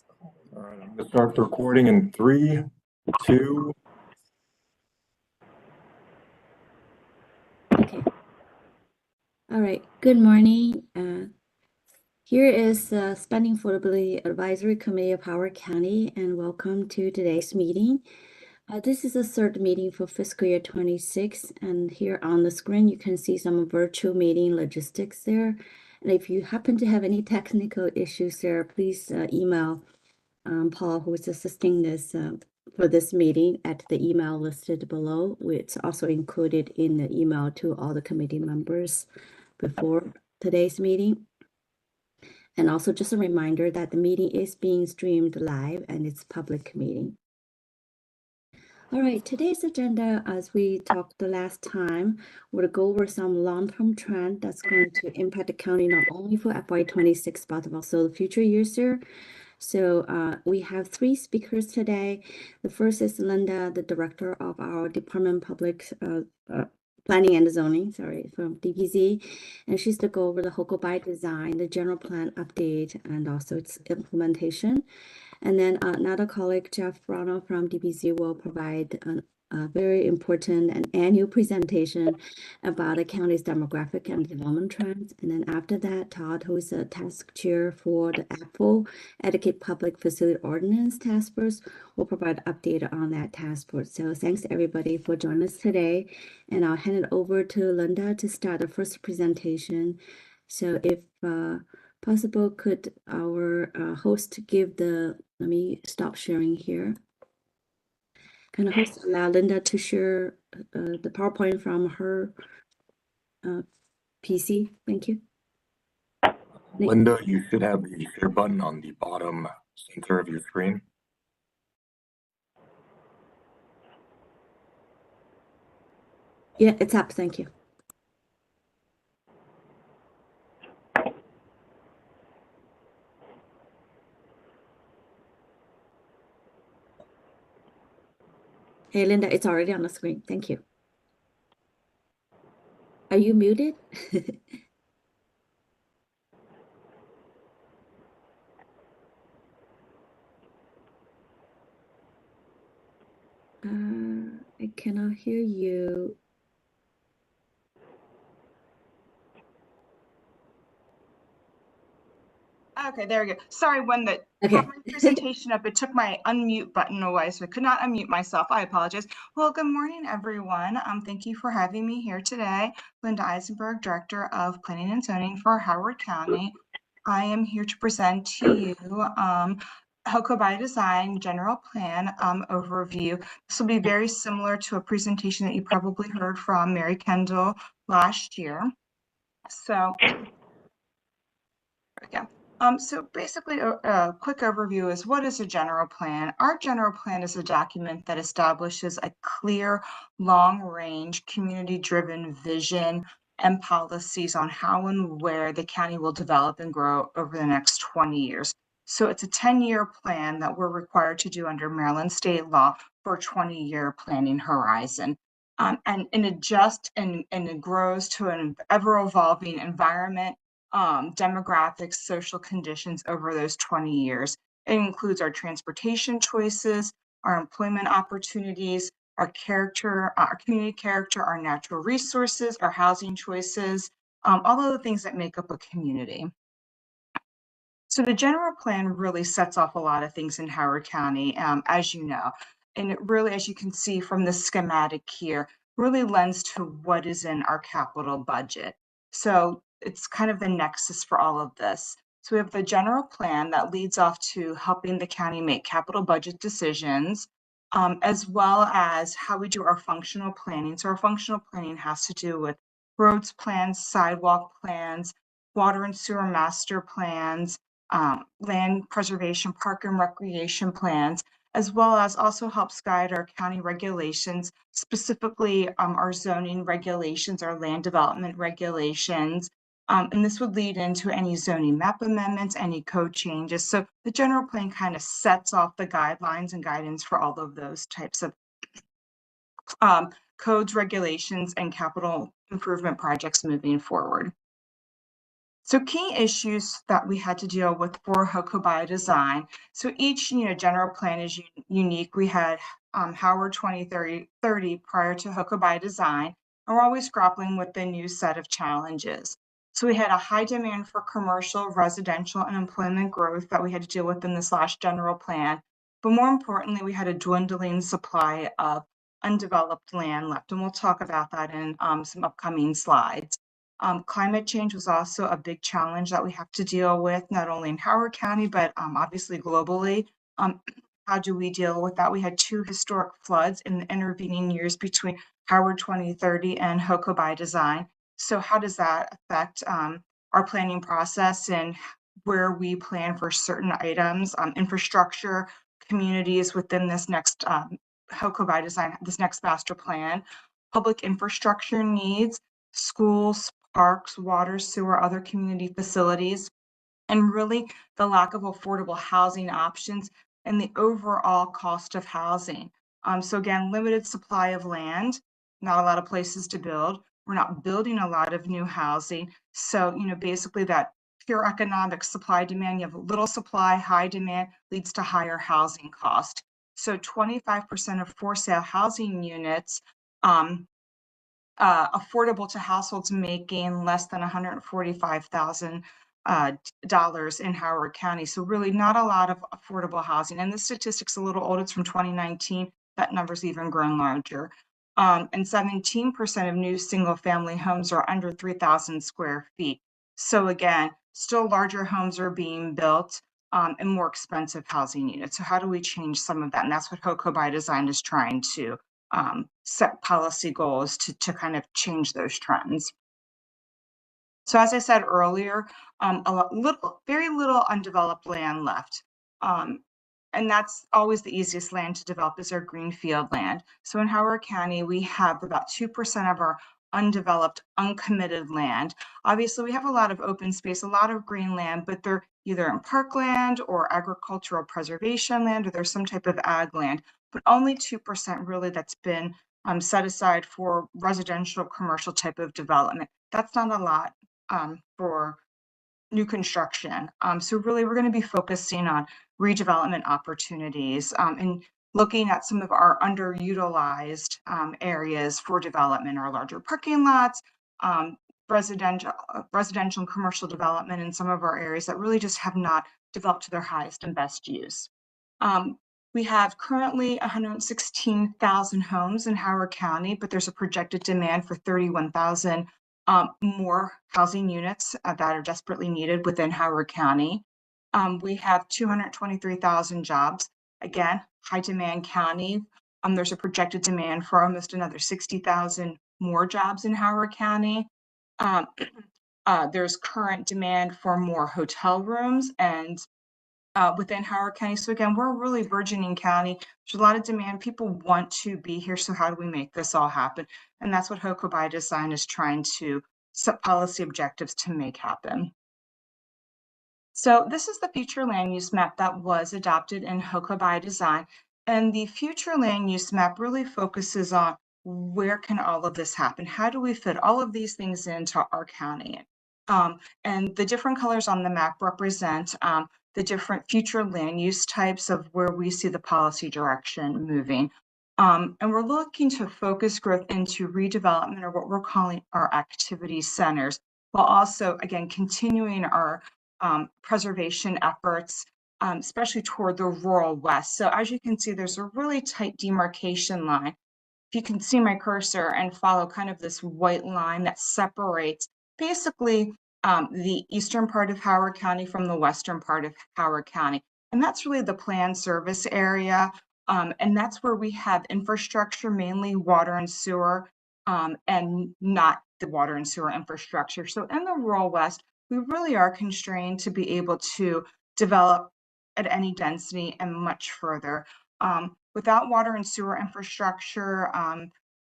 All right, I'm going to start the recording in 3, 2. Okay. All right. Good morning. Here is the Spending Affordability Advisory Committee of Howard County, and welcome to today's meeting. This is the third meeting for fiscal year 26, and here on the screen you can see some virtual meeting logistics there. And if you happen to have any technical issues there, please email Paul, who is assisting this for this meeting, at the email listed below. It's also included in the email to all the committee members before today's meeting. And also just a reminder that the meeting is being streamed live and it's a public meeting. All right, today's agenda, as we talked the last time, we'll go over some long-term trend that's going to impact the county not only for FY26, but also the future years there. So we have 3 speakers today. The first is Linda, the director of our Department of Public Planning and Zoning, from DPZ. And she's to go over the HOCO by design, the general plan update, and also its implementation. And then another colleague, Jeff Brownell from DPZ, will provide a very important and annual presentation about the county's demographic and development trends. And then after that, Todd, who is the task chair for the AFFO, Etiquette Public Facility Ordinance Task Force, will provide an update on that task force. So thanks everybody for joining us today. And I'll hand it over to Linda to start the first presentation. So if possible, could our host give the, let me stop sharing here. Can the host allow Linda to share the PowerPoint from her PC? Thank you. Linda, you should have the share button on the bottom center of your screen. Yeah, it's up. Thank you. Hey, Linda, it's already on the screen. Thank you. Are you muted? I cannot hear you. Okay, there we go. Sorry, when the presentation up, it took my unmute button away, so I could not unmute myself. I apologize. Well, good morning, everyone. Thank you for having me here today. Linda Eisenberg, Director of Planning and Zoning for Howard County. I am here to present to you HOCO by Design General Plan overview. This will be very similar to a presentation that you probably heard from Mary Kendall last year. So, yeah. So basically, a quick overview is, what is a general plan? Our general plan is a document that establishes a clear, long-range, community-driven vision and policies on how and where the county will develop and grow over the next 20 years. So it's a 10-year plan that we're required to do under Maryland state law for a 20-year planning horizon. And it grows to an ever-evolving environment, demographics, social conditions over those 20 years. It includes our transportation choices, our employment opportunities, our character, our community character, our natural resources, our housing choices, all of the things that make up a community. So the general plan really sets off a lot of things in Howard County, as you know, and it really, as you can see from the schematic here, really lends to what is in our capital budget. So it's kind of the nexus for all of this. So we have the general plan that leads off to helping the county make capital budget decisions, as well as how we do our functional planning. So our functional planning has to do with roads plans, sidewalk plans, water and sewer master plans, land preservation, park and recreation plans, as well as also helps guide our county regulations, specifically our zoning regulations, our land development regulations. And this would lead into any zoning map amendments, any code changes. So the general plan kind of sets off the guidelines and guidance for all of those types of codes, regulations, and capital improvement projects moving forward. So key issues that we had to deal with for HOCO by design. So each general plan is unique. We had Howard 2030 prior to HOCO by design, and we're always grappling with the new set of challenges. So we had a high demand for commercial, residential, and employment growth that we had to deal with in this last general plan. But more importantly, we had a dwindling supply of undeveloped land left, and we'll talk about that in some upcoming slides. Climate change was also a big challenge that we have to deal with, not only in Howard County, but obviously globally. How do we deal with that? We had 2 historic floods in the intervening years between Howard 2030 and HOCO by design. So how does that affect our planning process and where we plan for certain items, infrastructure, communities within this next HOCO by design, this next master plan, public infrastructure needs, schools, parks, water, sewer, other community facilities, and really the lack of affordable housing options and the overall cost of housing. So again, limited supply of land, not a lot of places to build. We're not building a lot of new housing. So, basically that pure economic supply demand, you have little supply, high demand leads to higher housing cost. So 25% of for sale housing units affordable to households making less than $145,000 in Howard County. So really not a lot of affordable housing. And the statistic's a little old, it's from 2019. That number's even grown larger. And 17% of new single family homes are under 3,000 square feet. So again, still larger homes are being built and more expensive housing units. So how do we change some of that? And that's what HOCO by design is trying to set policy goals to kind of change those trends. So as I said earlier, very little undeveloped land left. And that's always the easiest land to develop is our greenfield land. So in Howard County, we have about 2% of our undeveloped, uncommitted land. Obviously, we have a lot of open space, a lot of green land, but they're either in parkland or agricultural preservation land, or there's some type of ag land, but only 2% really that's been set aside for residential, commercial type of development. That's not a lot for new construction. So really, we're going to be focusing on redevelopment opportunities and looking at some of our underutilized areas for development, our larger parking lots, residential and commercial development in some of our areas that really just have not developed to their highest and best use. We have currently 116,000 homes in Howard County, but there's a projected demand for 31,000 more housing units that are desperately needed within Howard County. We have 223,000 jobs. Again, high demand county. There's a projected demand for almost another 60,000 more jobs in Howard County. There's current demand for more hotel rooms and within Howard County. So again, we're a really burgeoning county. There's a lot of demand. People want to be here. So how do we make this all happen? And that's what HOCO by design is trying to set policy objectives to make happen. So this is the future land use map that was adopted in HOCO by design. And the future land use map really focuses on where can all of this happen? How do we fit all of these things into our county? And the different colors on the map represent the different future land use types of where we see the policy direction moving. And we're looking to focus growth into redevelopment, or what we're calling our activity centers, while also, again, continuing our preservation efforts, especially toward the rural west. So as you can see, there's a really tight demarcation line. If you can see my cursor and follow kind of this white line that separates basically the eastern part of Howard County from the western part of Howard County. And that's really the planned service area. And that's where we have infrastructure, mainly water and sewer, and not the water and sewer infrastructure. So in the rural west, we really are constrained to be able to develop at any density and much further. Without water and sewer infrastructure,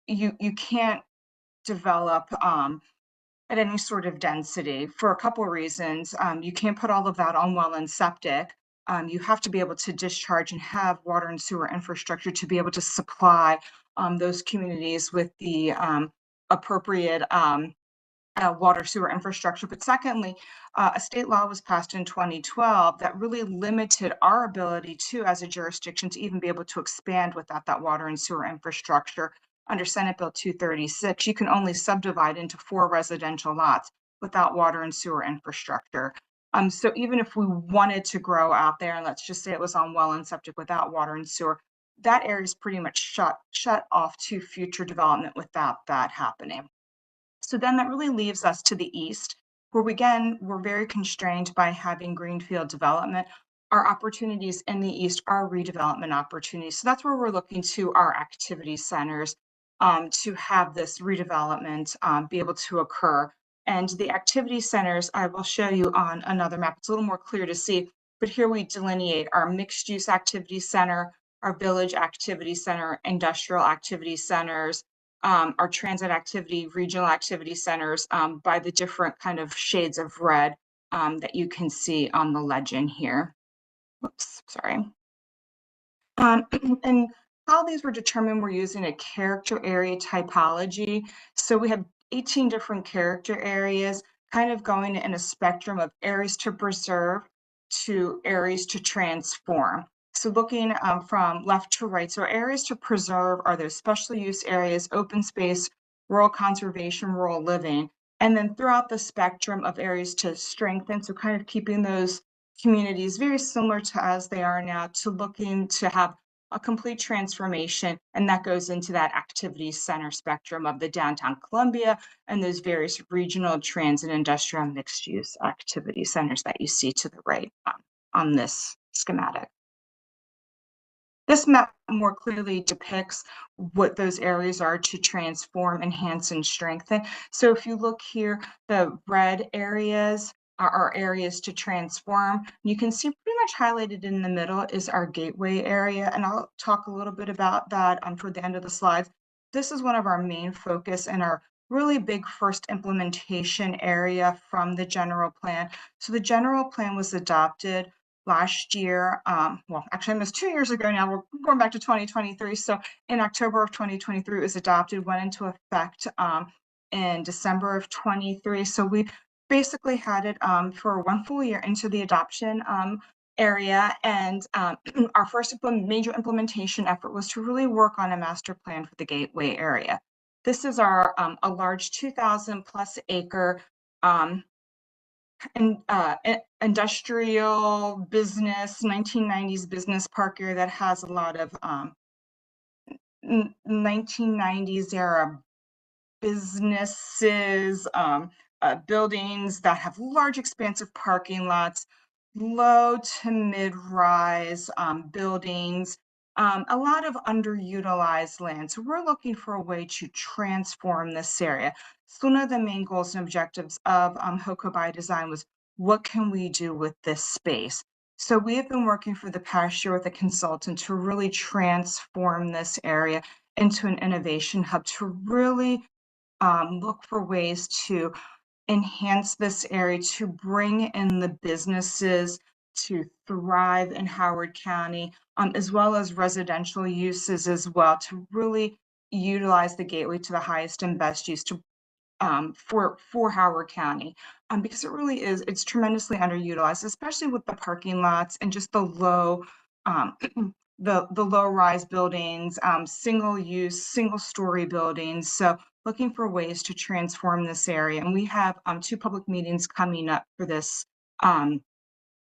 you can't develop at any sort of density for a couple of reasons. You can't put all of that on well and septic. You have to be able to discharge and have water and sewer infrastructure to be able to supply those communities with the appropriate water sewer infrastructure. But secondly, a state law was passed in 2012 that really limited our ability to, as a jurisdiction, to even be able to expand without that water and sewer infrastructure. Under Senate Bill 236, you can only subdivide into 4 residential lots without water and sewer infrastructure. So even if we wanted to grow out there, and let's just say it was on well and septic without water and sewer, that area is pretty much shut off to future development without that happening. So then that really leaves us to the east, where we're very constrained by having greenfield development. Our opportunities in the east are redevelopment opportunities. So that's where we're looking to our activity centers to have this redevelopment be able to occur. And the activity centers, I will show you on another map. It's a little more clear to see, but here we delineate our mixed use activity center, our village activity center, industrial activity centers, our transit activity, regional activity centers by the different kind of shades of red that you can see on the legend here. Whoops, sorry. And how these were determined, we're using a character area typology. So we have 18 different character areas kind of going in a spectrum of areas to preserve to areas to transform. So looking from left to right, so areas to preserve are those special use areas, open space, rural conservation, rural living, and then throughout the spectrum of areas to strengthen, so kind of keeping those communities very similar to as they are now, to looking to have a complete transformation, and that goes into that activity center spectrum of the downtown Columbia and those various regional transit industrial mixed use activity centers that you see to the right on this schematic. This map more clearly depicts what those areas are to transform, enhance, and strengthen. So if you look here, the red areas are areas to transform. You can see pretty much highlighted in the middle is our gateway area, and I'll talk a little bit about that toward the end of the slides. This is one of our main focus and our really big first implementation area from the general plan. So the general plan was adopted last year, well, actually almost 2 years ago now, we're going back to 2023. So in October of 2023, it was adopted, went into effect in December of 23. So we basically had it for 1 full year into the adoption area. And our first major implementation effort was to really work on a master plan for the gateway area. This is our a large 2,000 plus acre industrial business 1990s business park area that has a lot of 1990s era businesses, buildings that have large expansive parking lots, low to mid-rise buildings, a lot of underutilized land. So we're looking for a way to transform this area. So one of the main goals and objectives of HOCO by Design was, what can we do with this space? So we have been working for the past year with a consultant to really transform this area into an innovation hub, to really look for ways to enhance this area, to bring in the businesses to thrive in Howard County, as well as residential uses as well, to really utilize the gateway to the highest and best use to for Howard County, because it really is, it's tremendously underutilized, especially with the parking lots and just the low the low rise buildings, single use, single story buildings. So looking for ways to transform this area. And we have 2 public meetings coming up for this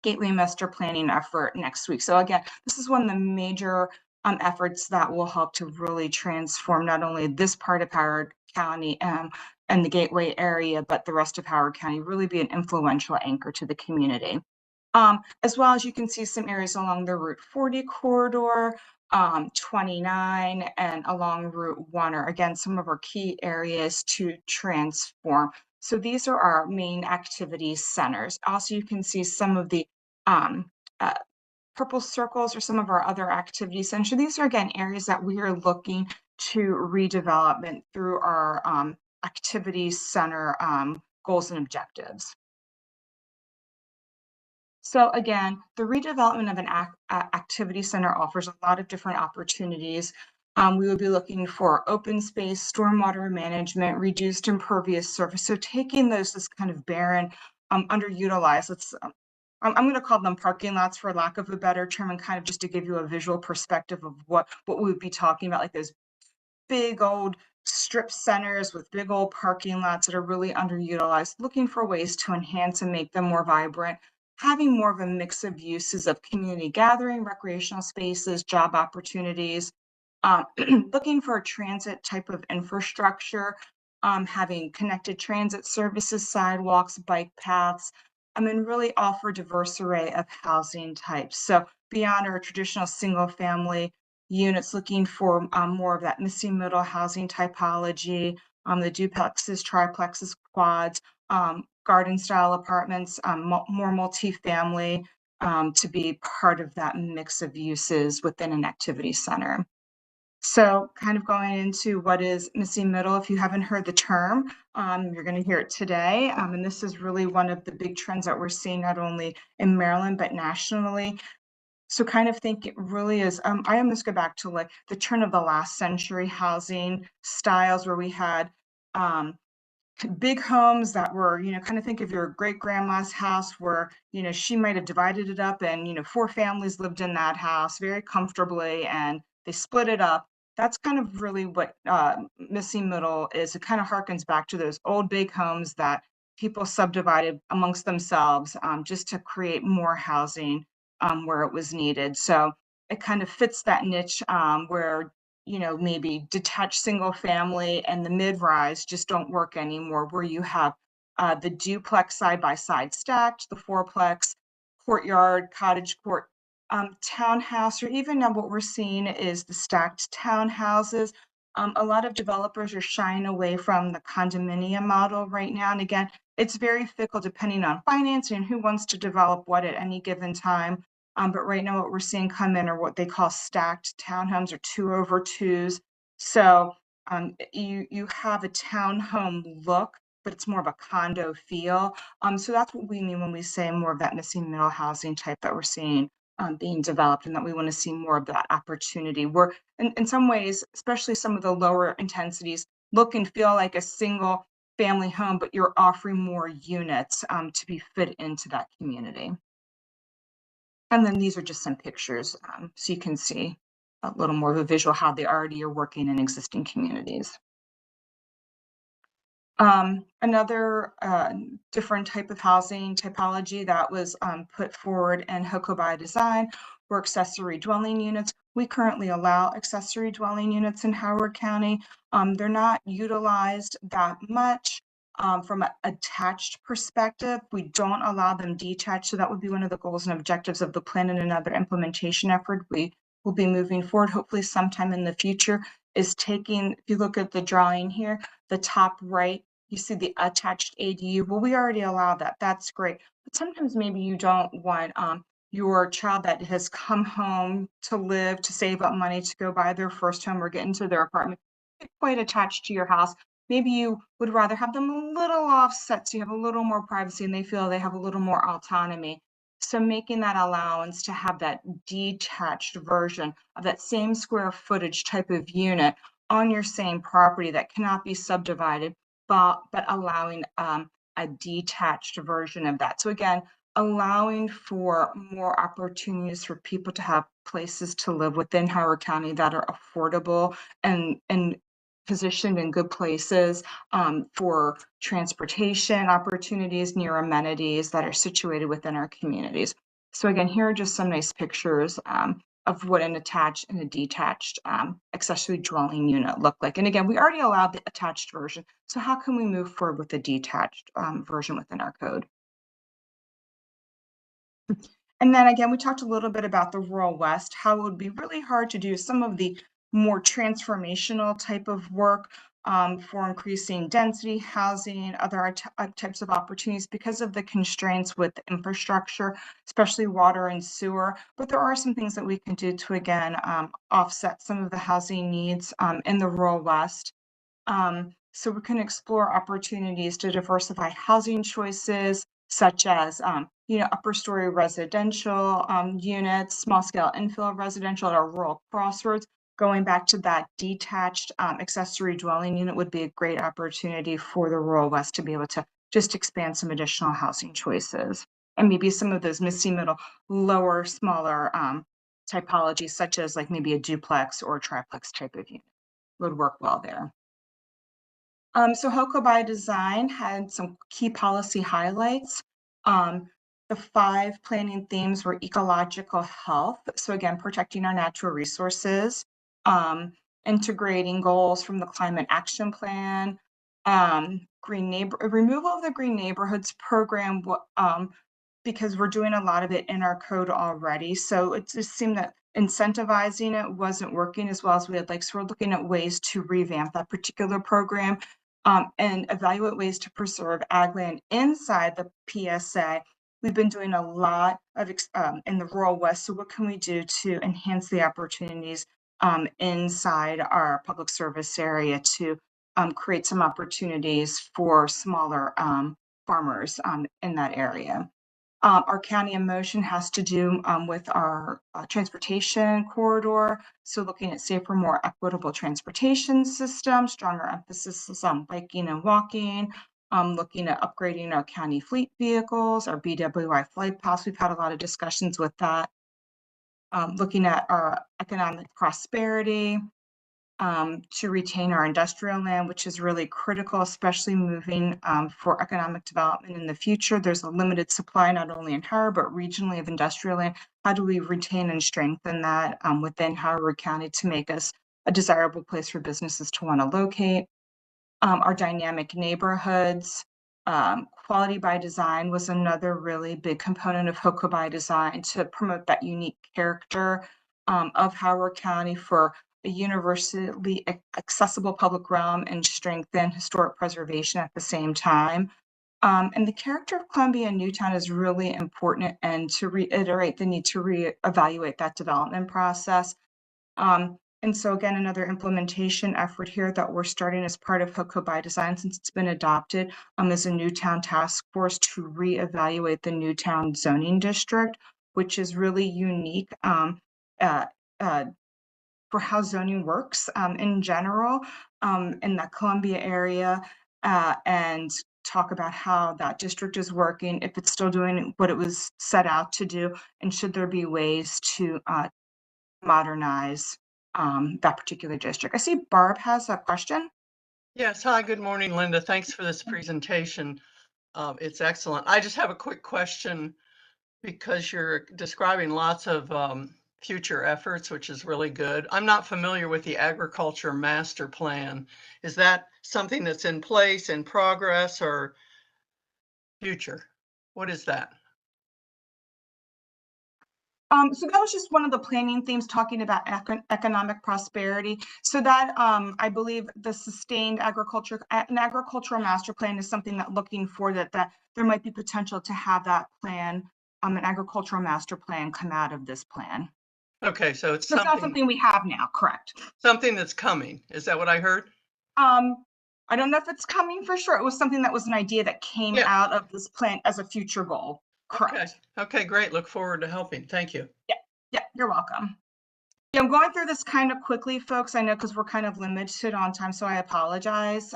Gateway Master Planning effort next week. So again, this is one of the major efforts that will help to really transform not only this part of Howard County and the Gateway area, but the rest of Howard County, really be an influential anchor to the community. As well as you can see some areas along the Route 40 corridor, 29, and along Route 1 are again some of our key areas to transform. So these are our main activity centers. Also, you can see some of the purple circles are some of our other activity centers. So these are again areas that we are looking to redevelopment through our activity center goals and objectives. So again, the redevelopment of an activity center offers a lot of different opportunities. We would be looking for open space, stormwater management, reduced impervious surface. So taking this kind of barren, underutilized, I'm going to call them parking lots for lack of a better term, and kind of just to give you a visual perspective of what we would be talking about, like those big old strip centers with big old parking lots that are really underutilized, looking for ways to enhance and make them more vibrant, having more of a mix of uses of community gathering, recreational spaces, job opportunities, looking for a transit type of infrastructure, having connected transit services, sidewalks, bike paths, and really offer a diverse array of housing types. So beyond our traditional single family units, looking for more of that missing middle housing typology, the duplexes, triplexes, quads, garden style apartments, more multifamily, to be part of that mix of uses within an activity center. So kind of going into what is missing middle, if you haven't heard the term, you're going to hear it today. And this is really one of the big trends that we're seeing not only in Maryland, but nationally. So kind of think it really is, I almost go back to like the turn of the last century housing styles where we had big homes that were, kind of think of your great grandma's house where, she might have divided it up and, 4 families lived in that house very comfortably and they split it up. That's kind of really what missing middle is. It kind of harkens back to those old big homes that people subdivided amongst themselves just to create more housing where it was needed. So it kind of fits that niche where maybe detached single family and the mid-rise just don't work anymore, where you have the duplex side by side stacked, the fourplex, courtyard, cottage court, townhouse, or even now what we're seeing is the stacked townhouses. A lot of developers are shying away from the condominium model right now. And again, it's very fickle depending on financing and who wants to develop what at any given time. But right now what we're seeing come in are what they call stacked townhomes or 2-over-2s. So you have a townhome look, but it's more of a condo feel. So that's what we mean when we say more of that missing middle housing type that we're seeing being developed, and that we want to see more of that opportunity. Where in some ways, especially some of the lower intensities, look and feel like a single family home, but you're offering more units to be fit into that community. And then these are just some pictures, so you can see a little more of a visual how they already are working in existing communities. Another different type of housing typology that was put forward in HOCO by design were accessory dwelling units. We currently allow accessory dwelling units in Howard County. They're not utilized that much. From an attached perspective, we don't allow them detached. So that would be one of the goals and objectives of the plan and another implementation effort we will be moving forward, hopefully sometime in the future, is taking, if you look at the drawing here, the top right, you see the attached ADU. Well, we already allow that. That's great. But sometimes maybe you don't want your child that has come home to live, to save up money to go buy their first home or get into their apartment, quite attached to your house. Maybe you would rather have them a little offset so you have a little more privacy and they feel they have a little more autonomy. So making that allowance to have that detached version of that same square footage type of unit on your same property that cannot be subdivided, but allowing a detached version of that. So again, allowing for more opportunities for people to have places to live within Howard County that are affordable and positioned in good places for transportation opportunities, near amenities that are situated within our communities. So again, here are just some nice pictures of what an attached and a detached accessory dwelling unit look like. And again, we already allowed the attached version. So how can we move forward with the detached version within our code? And then again, we talked a little bit about the rural West, how it would be really hard to do some of the more transformational type of work for increasing density, housing, other types of opportunities because of the constraints with infrastructure, especially water and sewer. But there are some things that we can do to, again, offset some of the housing needs in the rural West. So we can explore opportunities to diversify housing choices, such as upper story residential units, small scale infill residential at our rural crossroads, going back to that detached accessory dwelling unit would be a great opportunity for the rural west to be able to just expand some additional housing choices. And maybe some of those missing middle, lower, smaller typologies, such as like maybe a duplex or a triplex type of unit would work well there. So HOCO by Design had some key policy highlights. The 5 planning themes were ecological health. So again, protecting our natural resources, integrating goals from the Climate Action Plan, removal of the Green Neighborhoods program, because we're doing a lot of it in our code already. So it just seemed that incentivizing it wasn't working as well as we had like. So we're looking at ways to revamp that particular program and evaluate ways to preserve ag land inside the PSA. We've been doing a lot of in the rural west. So what can we do to enhance the opportunities inside our public service area to create some opportunities for smaller farmers in that area? Our county in motion has to do with our transportation corridor. So looking at safer, more equitable transportation systems, stronger emphasis on biking and walking, looking at upgrading our county fleet vehicles, our BWI flight pass. We've had a lot of discussions with that. Looking at our economic prosperity, to retain our industrial land, which is really critical, especially moving for economic development in the future. There's a limited supply, not only in Howard, but regionally of industrial land. How do we retain and strengthen that within Howard County to make us a desirable place for businesses to want to locate? Our dynamic neighborhoods, quality by design was another really big component of HOCO by Design to promote that unique character of Howard County for a universally accessible public realm and strengthen historic preservation at the same time. And the character of Columbia and Newtown is really important, and to reiterate the need to reevaluate that development process. And so again, another implementation effort here that we're starting as part of HOCO by Design since it's been adopted is a Newtown task force to reevaluate the Newtown zoning district, which is really unique for how zoning works in general in the Columbia area, and talk about how that district is working, if it's still doing what it was set out to do, and should there be ways to modernize that particular district. I see Barb has a question. Yes, hi, good morning, Linda. Thanks for this presentation. It's excellent. I just have a quick question because you're describing lots of future efforts, which is really good. I'm not familiar with the agriculture master plan. Is that something that's in place, in progress, or future? What is that? So that was just one of the planning themes talking about economic prosperity. So that I believe the sustained an agricultural master plan is something that looking for that there might be potential to have that plan, an agricultural master plan come out of this plan. Okay, so it's not something we have now, correct? Something that's coming. Is that what I heard? I don't know if it's coming for sure. It was something that was an idea that came out of this plan as a future goal. Correct. Okay, great. Look forward to helping. Thank you. Yeah, you're welcome. Yeah, I'm going through this kind of quickly, folks. I know because we're kind of limited on time, so I apologize.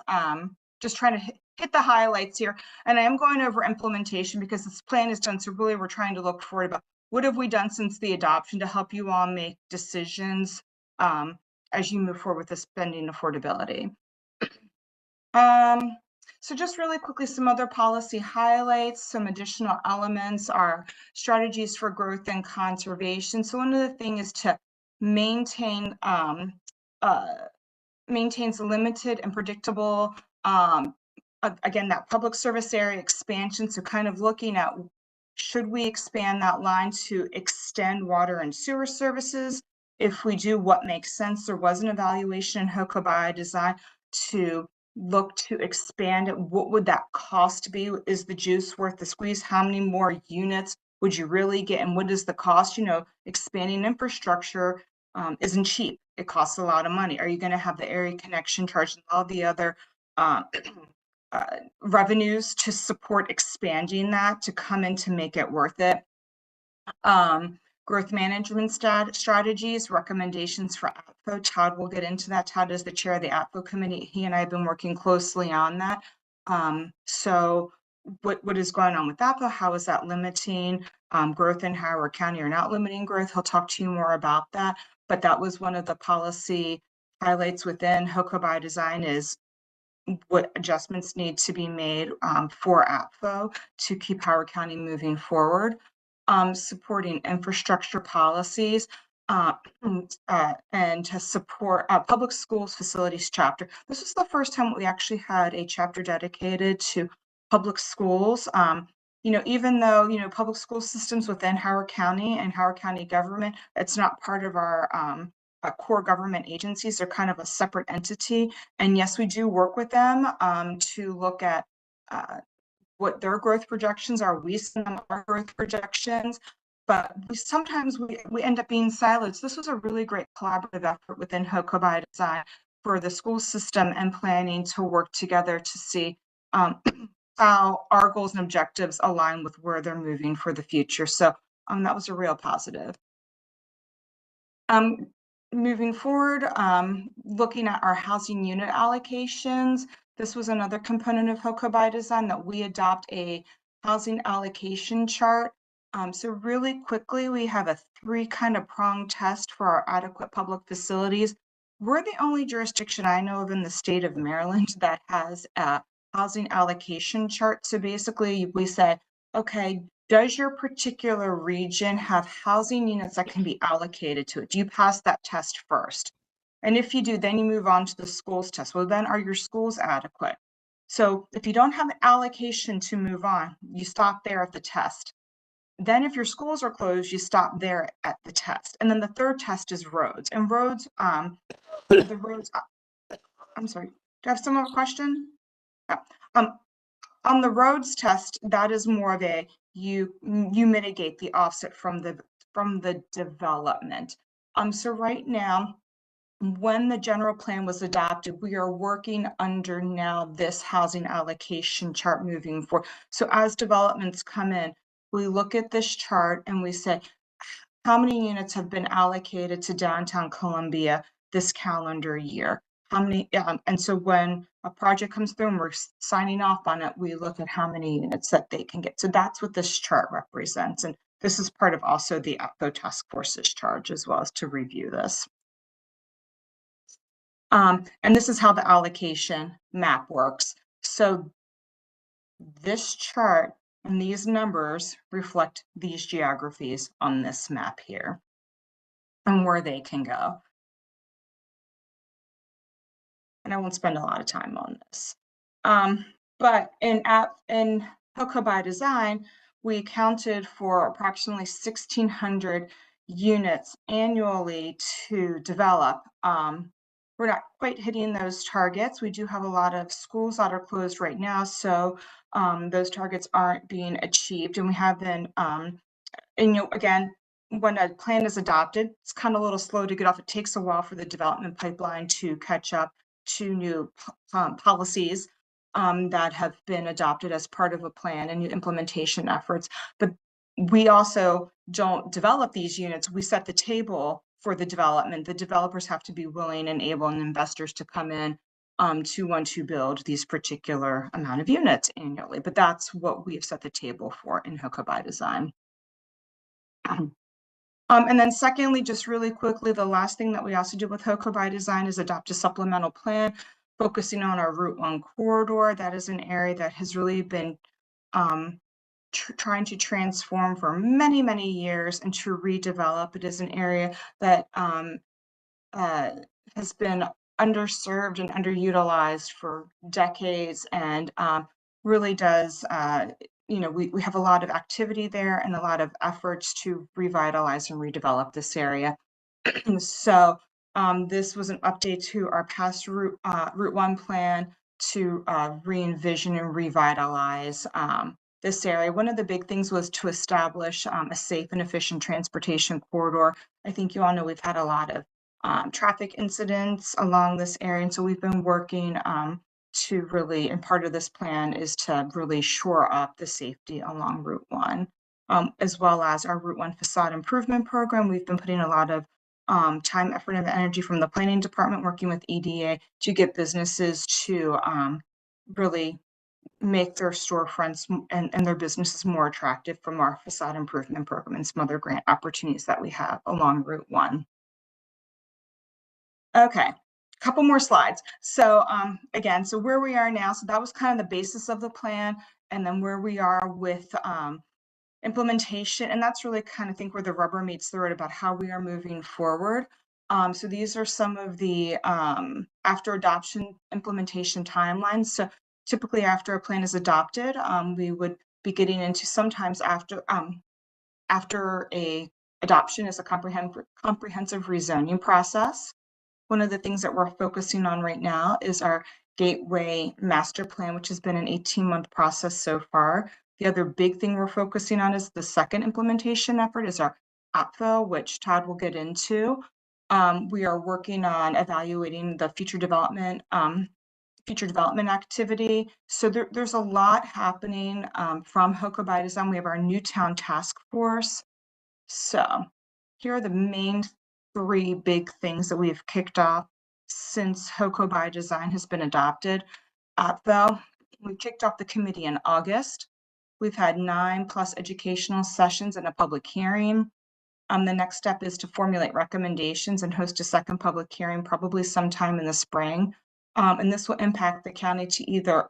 Just trying to hit the highlights here. And I am going over implementation because this plan is done. So really we're trying to look forward about what have we done since the adoption to help you all make decisions as you move forward with the spending affordability. So just really quickly, some other policy highlights, some additional elements are strategies for growth and conservation. So one of the things is to maintains limited and predictable, again, that public service area expansion. So kind of looking at, should we expand that line to extend water and sewer services? If we do, what makes sense? There was an evaluation in HOCO by Design to look to expand it. What would that cost be? Is the juice worth the squeeze? How many more units would you really get? And what is the cost? You know, expanding infrastructure isn't cheap. It costs a lot of money. Are you going to have the area connection charge and all the other revenues to support expanding that to come in to make it worth it? growth management strategies, recommendations for AFFO. Todd will get into that. Todd is the chair of the AFFO committee. He and I have been working closely on that. So what is going on with AFFO? How is that limiting growth in Howard County or not limiting growth? He'll talk to you more about that. But that was one of the policy highlights within HOCO by Design is what adjustments need to be made for AFFO to keep Howard County moving forward. Supporting infrastructure policies and to support public schools facilities chapter. This was the first time we actually had a chapter dedicated to public schools. You know, even though, you know, public school systems within Howard County and Howard County government, it's not part of our core government agencies. They're kind of a separate entity. And yes, we do work with them to look at what their growth projections are. We send them our growth projections, but sometimes we end up being siloed. So this was a really great collaborative effort within HOCO by Design for the school system and planning to work together to see how our goals and objectives align with where they're moving for the future. So that was a real positive. Moving forward, looking at our housing unit allocations, this was another component of HOCO by Design that we adopt a housing allocation chart. So really quickly, we have a 3 kind of prong test for our adequate public facilities. We're the only jurisdiction I know of in the state of Maryland that has a housing allocation chart. So basically we said, okay, does your particular region have housing units that can be allocated to it? Do you pass that test first? And if you do, then you move on to the schools test. Well, then are your schools adequate? So if you don't have an allocation to move on, you stop there at the test. Then if your schools are closed, you stop there at the test. And then the third test is roads. And roads, the roads, I'm sorry, do you have some more question? Yeah. On the roads test, that is more of a, you mitigate the offset from the development. So right now, when the general plan was adopted, we are working under now this housing allocation chart moving forward. So as developments come in, we look at this chart and we say, how many units have been allocated to downtown Columbia this calendar year? How many, and so when a project comes through and we're signing off on it, we look at how many units that they can get. So that's what this chart represents. And this is part of also the AFFO task force's charge as well as to review this. And this is how the allocation map works. So this chart and these numbers reflect these geographies on this map here and where they can go. And I won't spend a lot of time on this. But in HOCO by Design, we accounted for approximately 1,600 units annually to develop. We're not quite hitting those targets. We do have a lot of schools that are closed right now, so those targets aren't being achieved. And we have been, and you know, again, when a plan is adopted, it's kind of a little slow to get off. It takes a while for the development pipeline to catch up to new policies that have been adopted as part of a plan and new implementation efforts. But we also don't develop these units. We set the table for the development. The developers have to be willing and able and investors to come in to want to build these particular amount of units annually. But that's what we have set the table for in HOCO by Design. And then secondly, just really quickly, the last thing that we also do with HOCO by Design is adopt a supplemental plan focusing on our Route 1 corridor. That is an area that has really been trying to transform for many, many years and to redevelop. It is an area that has been underserved and underutilized for decades and really does you know, we have a lot of activity there and a lot of efforts to revitalize and redevelop this area. So this was an update to our past Route 1 plan to re-envision and revitalize this area. One of the big things was to establish a safe and efficient transportation corridor. I think you all know we've had a lot of traffic incidents along this area, and so we've been working to really, and part of this plan is to really shore up the safety along Route 1. as well as our Route 1 facade improvement program. We've been putting a lot of time, effort, and energy from the planning department, working with EDA to get businesses to really make their storefronts and their businesses more attractive from our facade improvement program and some other grant opportunities that we have along Route 1. Okay, a couple more slides. So again, so where we are now, so that was kind of the basis of the plan, and then where we are with implementation, and that's really kind of think where the rubber meets the road about how we are moving forward. So these are some of the after adoption implementation timelines. So typically after a plan is adopted, we would be getting into sometimes after a adoption is a comprehensive rezoning process. One of the things that we're focusing on right now is our Gateway Master Plan, which has been an 18-month process so far. The other big thing we're focusing on is the second implementation effort is our AFFO, which Todd will get into. We are working on evaluating the future development activity. So there's a lot happening from HOCO by Design. We have our Newtown Task Force. So here are the main 3 big things that we've kicked off since HOCO by Design has been adopted. Though we kicked off the committee in August. We've had 9+ educational sessions and a public hearing. The next step is to formulate recommendations and host a second public hearing, probably sometime in the spring. And this will impact the county to either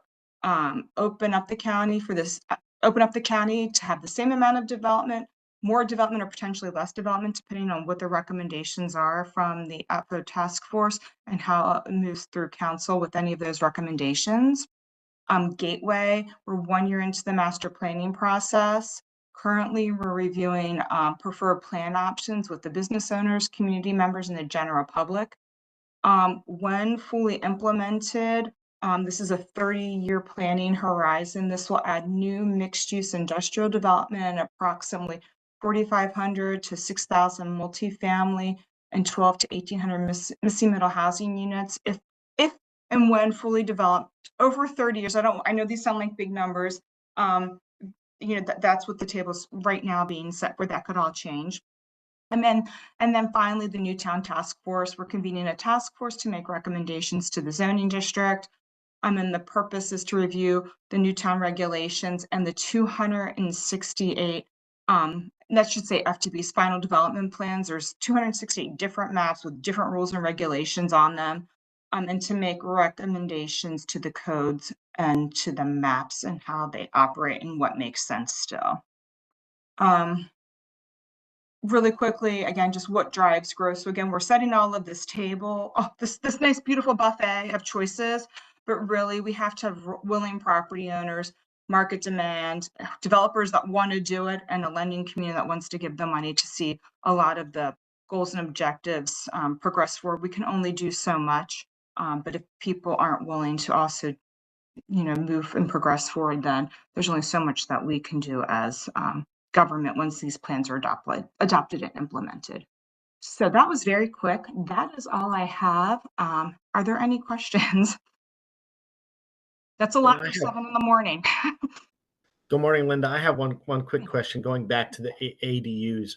open up the county to have the same amount of development, more development, or potentially less development, depending on what the recommendations are from the AFFO task force and how it moves through council with any of those recommendations. Gateway, we're 1 year into the master planning process. Currently, we're reviewing preferred plan options with the business owners, community members, and the general public. When fully implemented, this is a 30-year planning horizon. This will add new mixed-use industrial development, approximately 4,500 to 6,000 multifamily and 1,200 to 1,800 missing middle housing units. If and when fully developed over 30 years, I know these sound like big numbers. That's what the table's right now being set for. That could all change. And then finally, the Newtown Task Force. We're convening a task force to make recommendations to the zoning district. And the purpose is to review the Newtown regulations and the 268, that should say FTB's final development plans. There's 268 different maps with different rules and regulations on them, and to make recommendations to the codes and to the maps and how they operate and what makes sense still. Really quickly, again, just what drives growth. So again, we're setting all of this table, this nice, beautiful buffet of choices, but really we have to have willing property owners, market demand, developers that want to do it, and a lending community that wants to give them money to see a lot of the goals and objectives progress forward. We can only do so much, but if people aren't willing to also, move and progress forward, then there's only so much that we can do as government once these plans are adopted and implemented. So that was very quick. That is all I have. Are there any questions? That's a lot for 7 in the morning. Good morning, Linda. I have one quick question going back to the ADUs,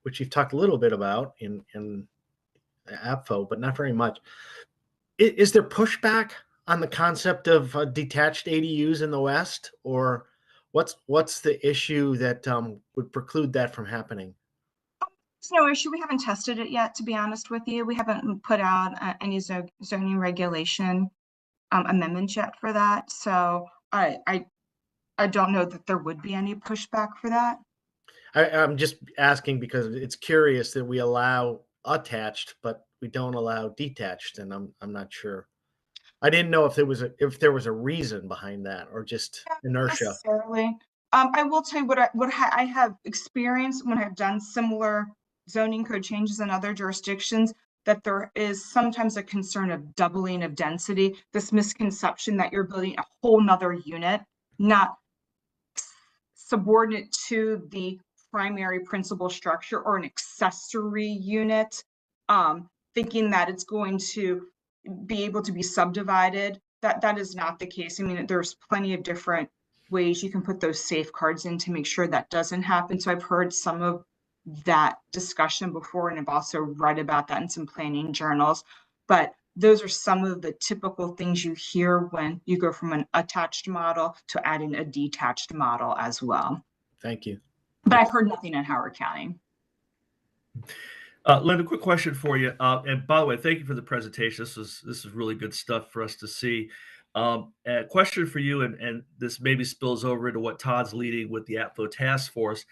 which you've talked a little bit about in AFFO, but not very much. Is there pushback on the concept of detached ADUs in the West, or what's the issue that would preclude that from happening? There's no issue. We haven't tested it yet, to be honest with you. We haven't put out any zoning regulation amendments yet for that. So I don't know that there would be any pushback for that. I'm just asking because it's curious that we allow attached, but we don't allow detached, and I'm not sure. I didn't know if there was a reason behind that or just inertia. Necessarily. I will tell you what I have experienced when I've done similar zoning code changes in other jurisdictions, that there is sometimes a concern of doubling of density, this misconception that you're building a whole nother unit, not subordinate to the primary principal structure or an accessory unit, thinking that it's going to be able to be subdivided. That is not the case. I mean, there's plenty of different ways you can put those safeguards in to make sure that doesn't happen. So I've heard some of that discussion before, and I've also read about that in some planning journals. But those are some of the typical things you hear when you go from an attached model to adding a detached model as well. Thank you. But I've heard nothing in Howard County. Linda, quick question for you. And by the way, thank you for the presentation. This is really good stuff for us to see. A question for you, and this maybe spills over into what Todd's leading with the AFFO task force.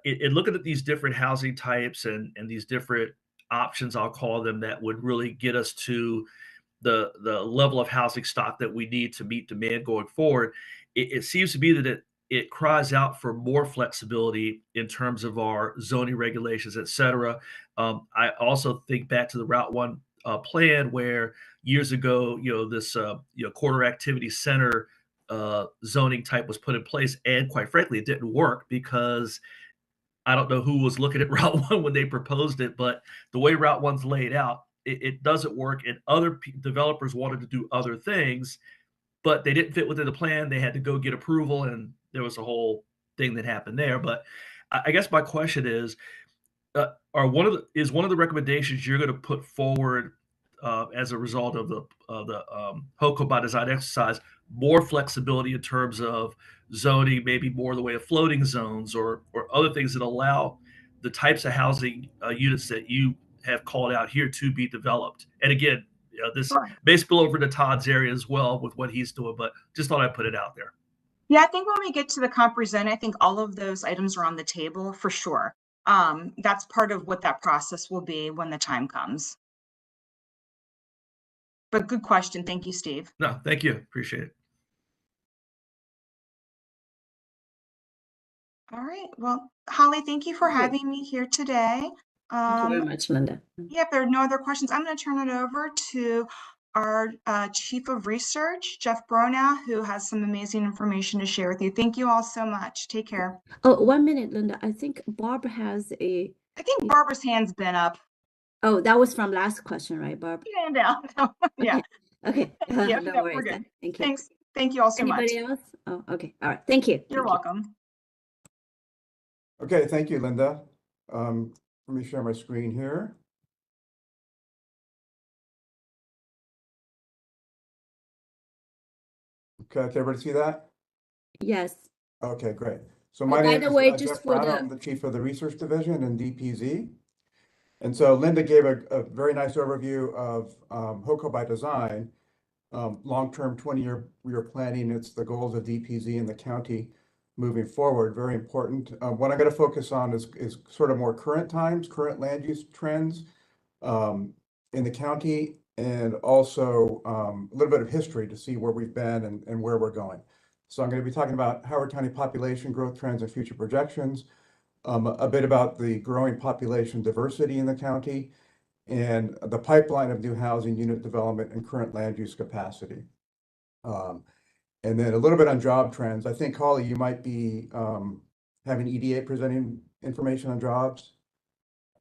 In looking at these different housing types and these different options, I'll call them, that would really get us to the level of housing stock that we need to meet demand going forward, it seems to be that it cries out for more flexibility in terms of our zoning regulations, et cetera. I also think back to the Route 1 plan, where years ago, this quarter activity center zoning type was put in place, and quite frankly, it didn't work because I don't know who was looking at Route 1 when they proposed it, but the way Route 1's laid out, it doesn't work. And other developers wanted to do other things, but they didn't fit within the plan. They had to go get approval, and there was a whole thing that happened there. But I guess my question is, is one of the recommendations you're going to put forward as a result of the HOCO by design exercise more flexibility in terms of zoning, maybe more the way of floating zones or other things that allow the types of housing units that you have called out here to be developed? And again, this may spill over to Todd's area as well with what he's doing, but just thought I'd put it out there. Yeah, I think when we get to the comp present, I think all of those items are on the table for sure. That's part of what that process will be when the time comes. But good question. Thank you, Steve. No, thank you. Appreciate it. All right. Well, Holly, thank you for having me here today. Thank you very much, Linda. Yeah, if there are no other questions, I'm going to turn it over to our Chief of Research, Jeff Bronow, who has some amazing information to share with you. Thank you all so much. Take care. Oh, 1 minute, Linda. I think Barb has a. I think Barbara's hand's been up. Oh, that was from last question, right, Barb? Hand down. Yeah. Okay. Yeah, No no, worries. we're good. Thank you. Thanks. Thank you all so much. Anybody else? Oh, okay. All right. Thank you. You're welcome. Okay, thank you, Linda. Let me share my screen here. Okay, can everybody see that? Yes. Okay, great. So by my name the is way, just Jeff for Bronow. I'm the Chief of the Research Division in DPZ. And so Linda gave a very nice overview of HOCO by design, long-term 20-year planning. It's the goals of DPZ and the county moving forward, very important. What I'm going to focus on is sort of more current times, current land use trends in the county, and also a little bit of history to see where we've been and where we're going. So I'm going to be talking about Howard County population growth trends and future projections, a bit about the growing population diversity in the county, and the pipeline of new housing unit development and current land use capacity. And then a little bit on job trends. I think, Holly, you might be having EDA presenting information on jobs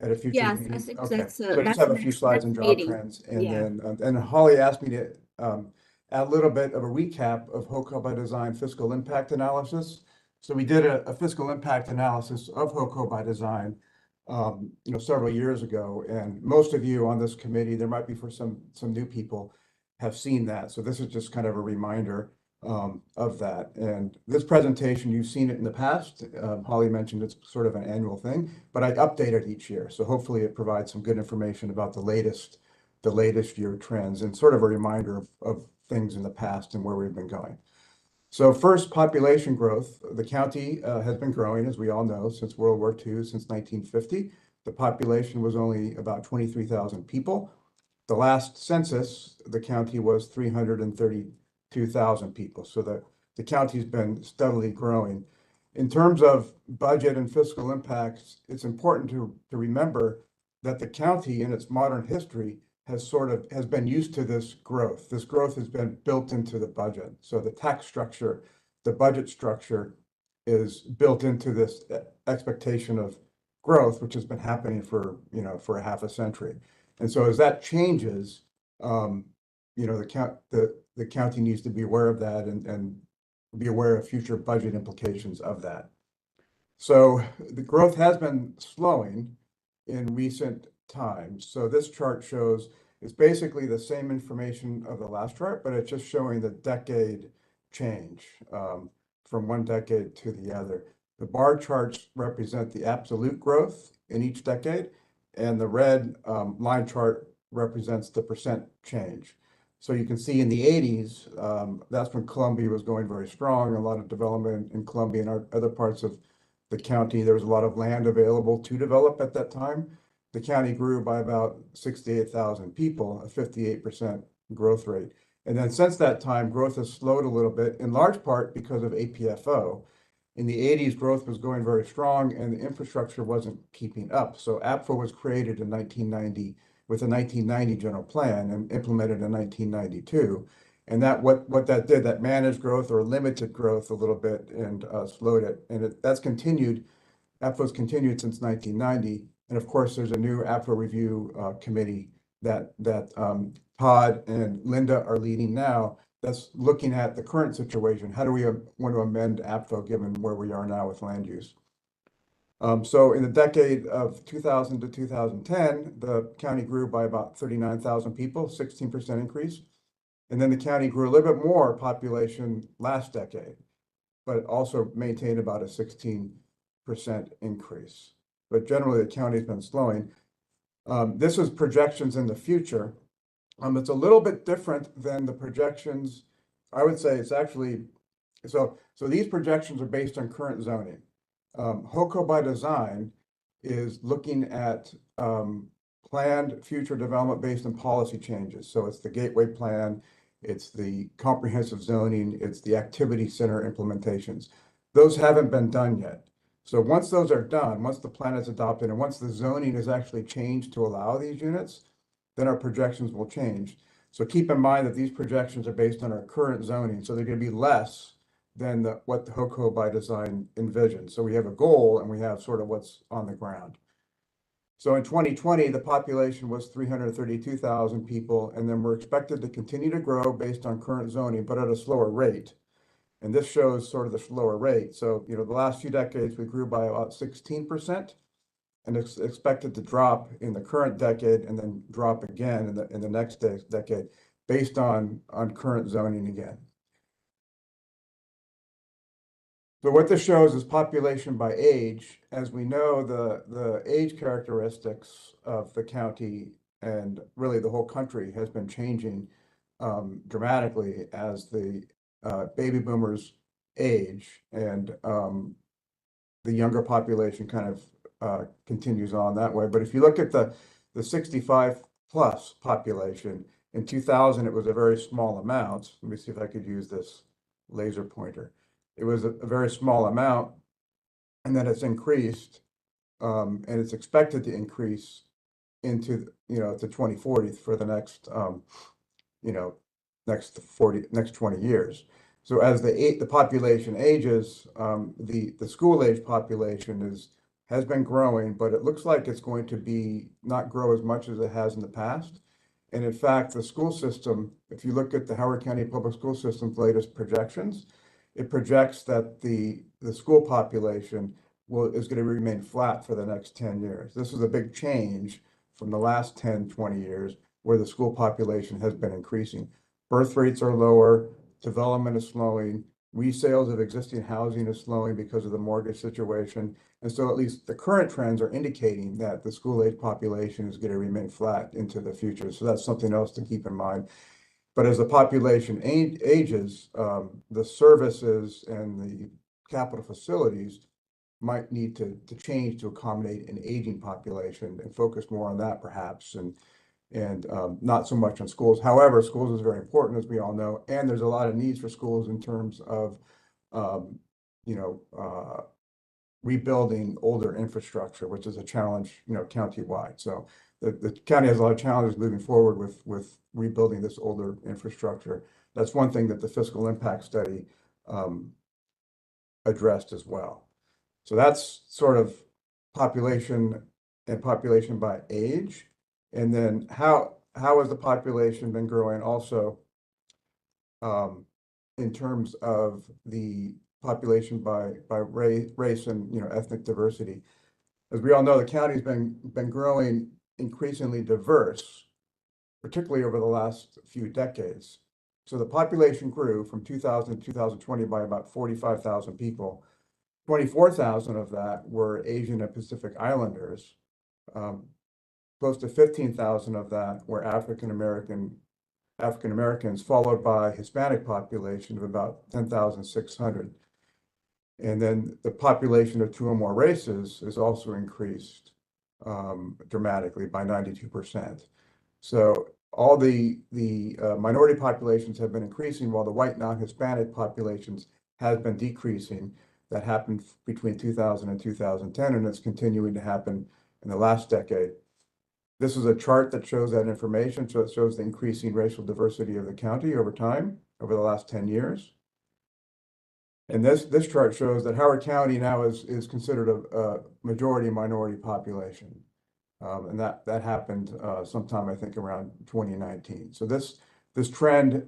at a future Yes, meeting. I think Okay. that's So I just have a few slides on job meeting. trends. And Yeah. then and Holly asked me to add a little bit of a recap of HOCO by design fiscal impact analysis. So we did a fiscal impact analysis of HOCO by design several years ago. And most of you on this committee, there might be for some new people, have seen that. So this is just kind of a reminder of that. And this presentation, you've seen it in the past. Holly mentioned it's sort of an annual thing, but I update it each year. So hopefully it provides some good information about the latest year trends and sort of a reminder of things in the past and where we've been going. So first, population growth. The county has been growing, as we all know, since World War II, since 1950. The population was only about 23,000 people. The last census, the county was 332,000 people. So the county's been steadily growing. In terms of budget and fiscal impacts, it's important to remember that the county in its modern history has been used to this growth. This growth has been built into the budget. So the tax structure, the budget structure is built into this expectation of growth, which has been happening for a half a century. And so as that changes, the county needs to be aware of that and be aware of future budget implications of that. So the growth has been slowing in recent times. So this chart shows, it's basically the same information of the last chart, but it's just showing the decade change from one decade to the other. The bar charts represent the absolute growth in each decade, and the red line chart represents the percent change. So you can see in the 80s, that's when Columbia was going very strong, a lot of development in Columbia and other parts of the county. There was a lot of land available to develop at that time. The county grew by about 68,000 people, a 58% growth rate. And then since that time, growth has slowed a little bit, in large part because of APFO. In the 80s, growth was going very strong and the infrastructure wasn't keeping up. So APFO was created in 1990 with a 1990 general plan and implemented in 1992. And that what that did, that managed growth or limited growth a little bit and slowed it. And that's continued. APFO's continued since 1990. And of course, there's a new APFO review committee that Todd and Linda are leading now. That's looking at the current situation. How do we want to amend APFO given where we are now with land use? So in the decade of 2000 to 2010, the county grew by about 39,000 people, 16% increase. And then the county grew a little bit more population last decade, but also maintained about a 16% increase. But generally, the county's been slowing. This is projections in the future. It's a little bit different than the projections. I would say it's actually, so these projections are based on current zoning. HOCO by design is looking at planned future development based on policy changes. So it's the gateway plan, it's the comprehensive zoning, it's the activity center implementations. Those haven't been done yet. So once those are done, once the plan is adopted and once the zoning is actually changed to allow these units, then our projections will change. So keep in mind that these projections are based on our current zoning. So they're going to be less than what the HOCO by design envisions. So we have a goal and we have sort of what's on the ground. So in 2020, the population was 332,000 people, and then we're expected to continue to grow based on current zoning, but at a slower rate. And this shows sort of the slower rate. So, the last few decades, we grew by about 16%, and it's expected to drop in the current decade and then drop again in the next decade based on current zoning again. So what this shows is population by age. As we know, the age characteristics of the county and really the whole country has been changing dramatically as the baby boomers age and the younger population kind of continues on that way. But if you look at the 65 plus population, in 2000, it was a very small amount. Let me see if I could use this laser pointer. It was a very small amount, and then it's increased, and it's expected to increase into, to 2040 for the next, next 20 years. So as the population ages, the school age population has been growing, but it looks like it's going to not grow as much as it has in the past. And in fact, the school system, if you look at the Howard County Public School System's latest projections, it projects that the school population is going to remain flat for the next 10 years. This is a big change from the last 10, 20 years where the school population has been increasing. Birth rates are lower, development is slowing, resales of existing housing is slowing because of the mortgage situation. And so at least the current trends are indicating that the school age population is going to remain flat into the future. So that's something else to keep in mind. But as the population ages, the services and the capital facilities might need to change to accommodate an aging population and focus more on that perhaps, and not so much on schools. However, schools is very important, as we all know, and there's a lot of needs for schools in terms of, rebuilding older infrastructure, which is a challenge, countywide. So the county has a lot of challenges moving forward with rebuilding this older infrastructure. That's one thing that the fiscal impact study addressed as well. So that's sort of population and population by age. And then how has the population been growing also in terms of the population by race and, you know, ethnic diversity. As we all know, the county's been growing increasingly diverse, particularly over the last few decades. So the population grew from 2000 to 2020 by about 45,000 people. 24,000 of that were Asian and Pacific Islanders. Close to 15,000 of that were African Americans, followed by Hispanic population of about 10,600. And then the population of two or more races is also increased dramatically by 92%. So all the minority populations have been increasing while the white non-Hispanic populations has been decreasing. That happened between 2000 and 2010, and it's continuing to happen in the last decade. This is a chart that shows that information. So it shows the increasing racial diversity of the county over time, over the last 10 years. And this chart shows that Howard County now is considered a majority minority population. And that happened sometime, I think, around 2019. So this trend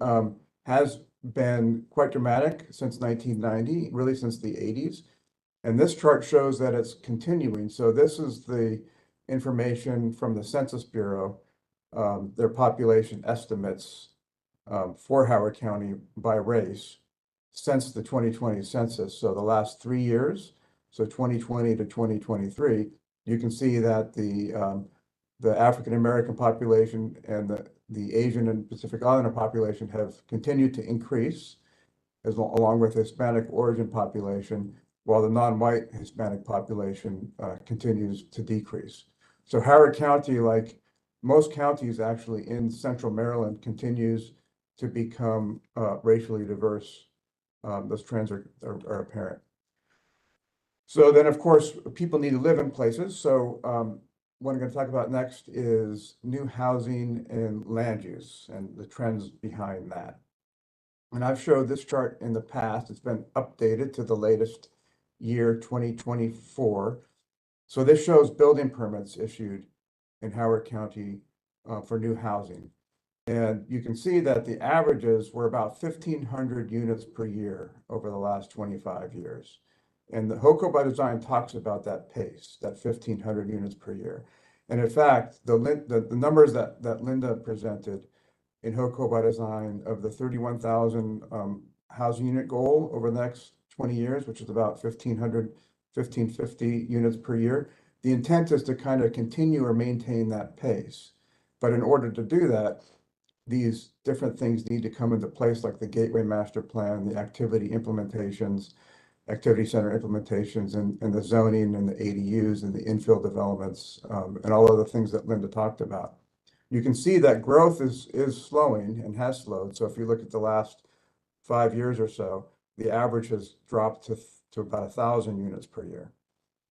has been quite dramatic since 1990, really since the 80s. And this chart shows that it's continuing. So this is the information from the Census Bureau, their population estimates for Howard County by race since the 2020 census. So the last 3 years, so 2020 to 2023, you can see that the African American population and the Asian and Pacific Islander population have continued to increase, along with the Hispanic origin population, while the non-white Hispanic population continues to decrease. So Howard County, like most counties actually in central Maryland, continues to become racially diverse. Those trends are apparent. So then, of course, people need to live in places. So what I'm going to talk about next is new housing and land use and the trends behind that. And I've showed this chart in the past. It's been updated to the latest year, 2024. So this shows building permits issued in Howard County for new housing. And you can see that the averages were about 1,500 units per year over the last 25 years. And the HOCO by Design talks about that pace, that 1,500 units per year. And in fact, the numbers that Linda presented in HOCO by Design of the 31,000 housing unit goal over the next 20 years, which is about 1,500, 1,550 units per year, the intent is to kind of continue or maintain that pace. But in order to do that, these different things need to come into place, like the Gateway Master Plan, the activity implementations, activity center implementations, and the zoning and the ADUs and the infill developments, and all of the things that Linda talked about. You can see that growth is slowing and has slowed. So if you look at the last 5 years or so, the average has dropped to about 1,000 units per year.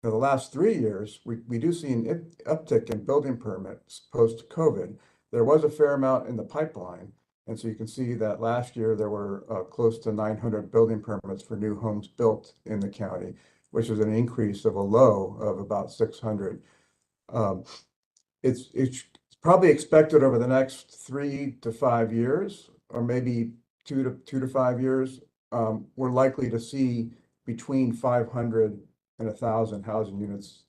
Now, the last 3 years, we do see an uptick in building permits post-COVID. There was a fair amount in the pipeline. And so you can see that last year there were close to 900 building permits for new homes built in the county, which is an increase of a low of about 600. It's probably expected over the next 3 to 5 years, or maybe 2 to 5 years, we're likely to see between 500 and 1,000 housing units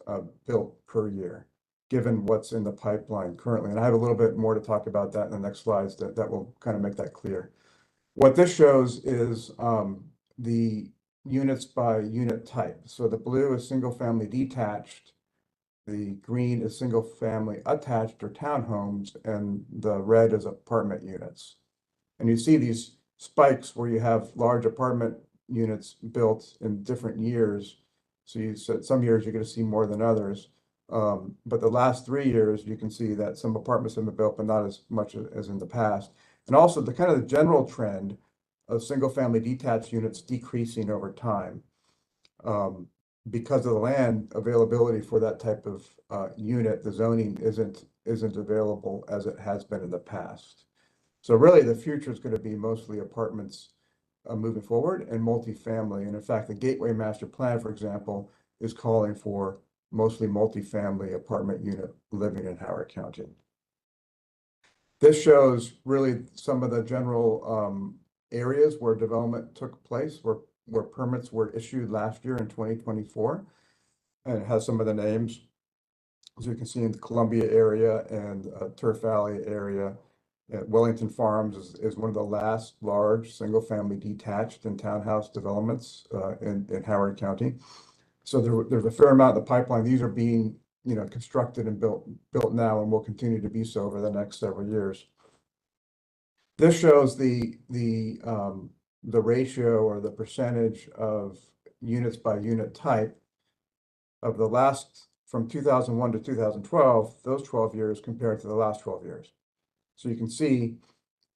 built per year, given what's in the pipeline currently. And I have a little bit more to talk about that in the next slides that will kind of make that clear. What this shows is the units by unit type. So the blue is single family detached, the green is single family attached or townhomes, and the red is apartment units. And you see these spikes where you have large apartment units built in different years. So you said some years you're going to see more than others. But the last 3 years, you can see that some apartments have been built, but not as much as in the past. And also the kind of the general trend of single family detached units decreasing over time because of the land availability for that type of unit. The zoning isn't available as it has been in the past. So really the future is going to be mostly apartments moving forward and multifamily. And in fact, the Gateway Master Plan, for example, is calling for mostly multifamily apartment unit living in Howard County. This shows really some of the general areas where development took place, where permits were issued last year in 2024. And it has some of the names, as you can see, in the Columbia area and Turf Valley area. Wellington Farms is one of the last large single-family detached and townhouse developments in Howard County. So there's a fair amount in the pipeline. These are being, constructed and built now, and will continue to be so over the next several years. This shows the ratio or the percentage of units by unit type of the last, from 2001 to 2012, those 12 years compared to the last 12 years. So you can see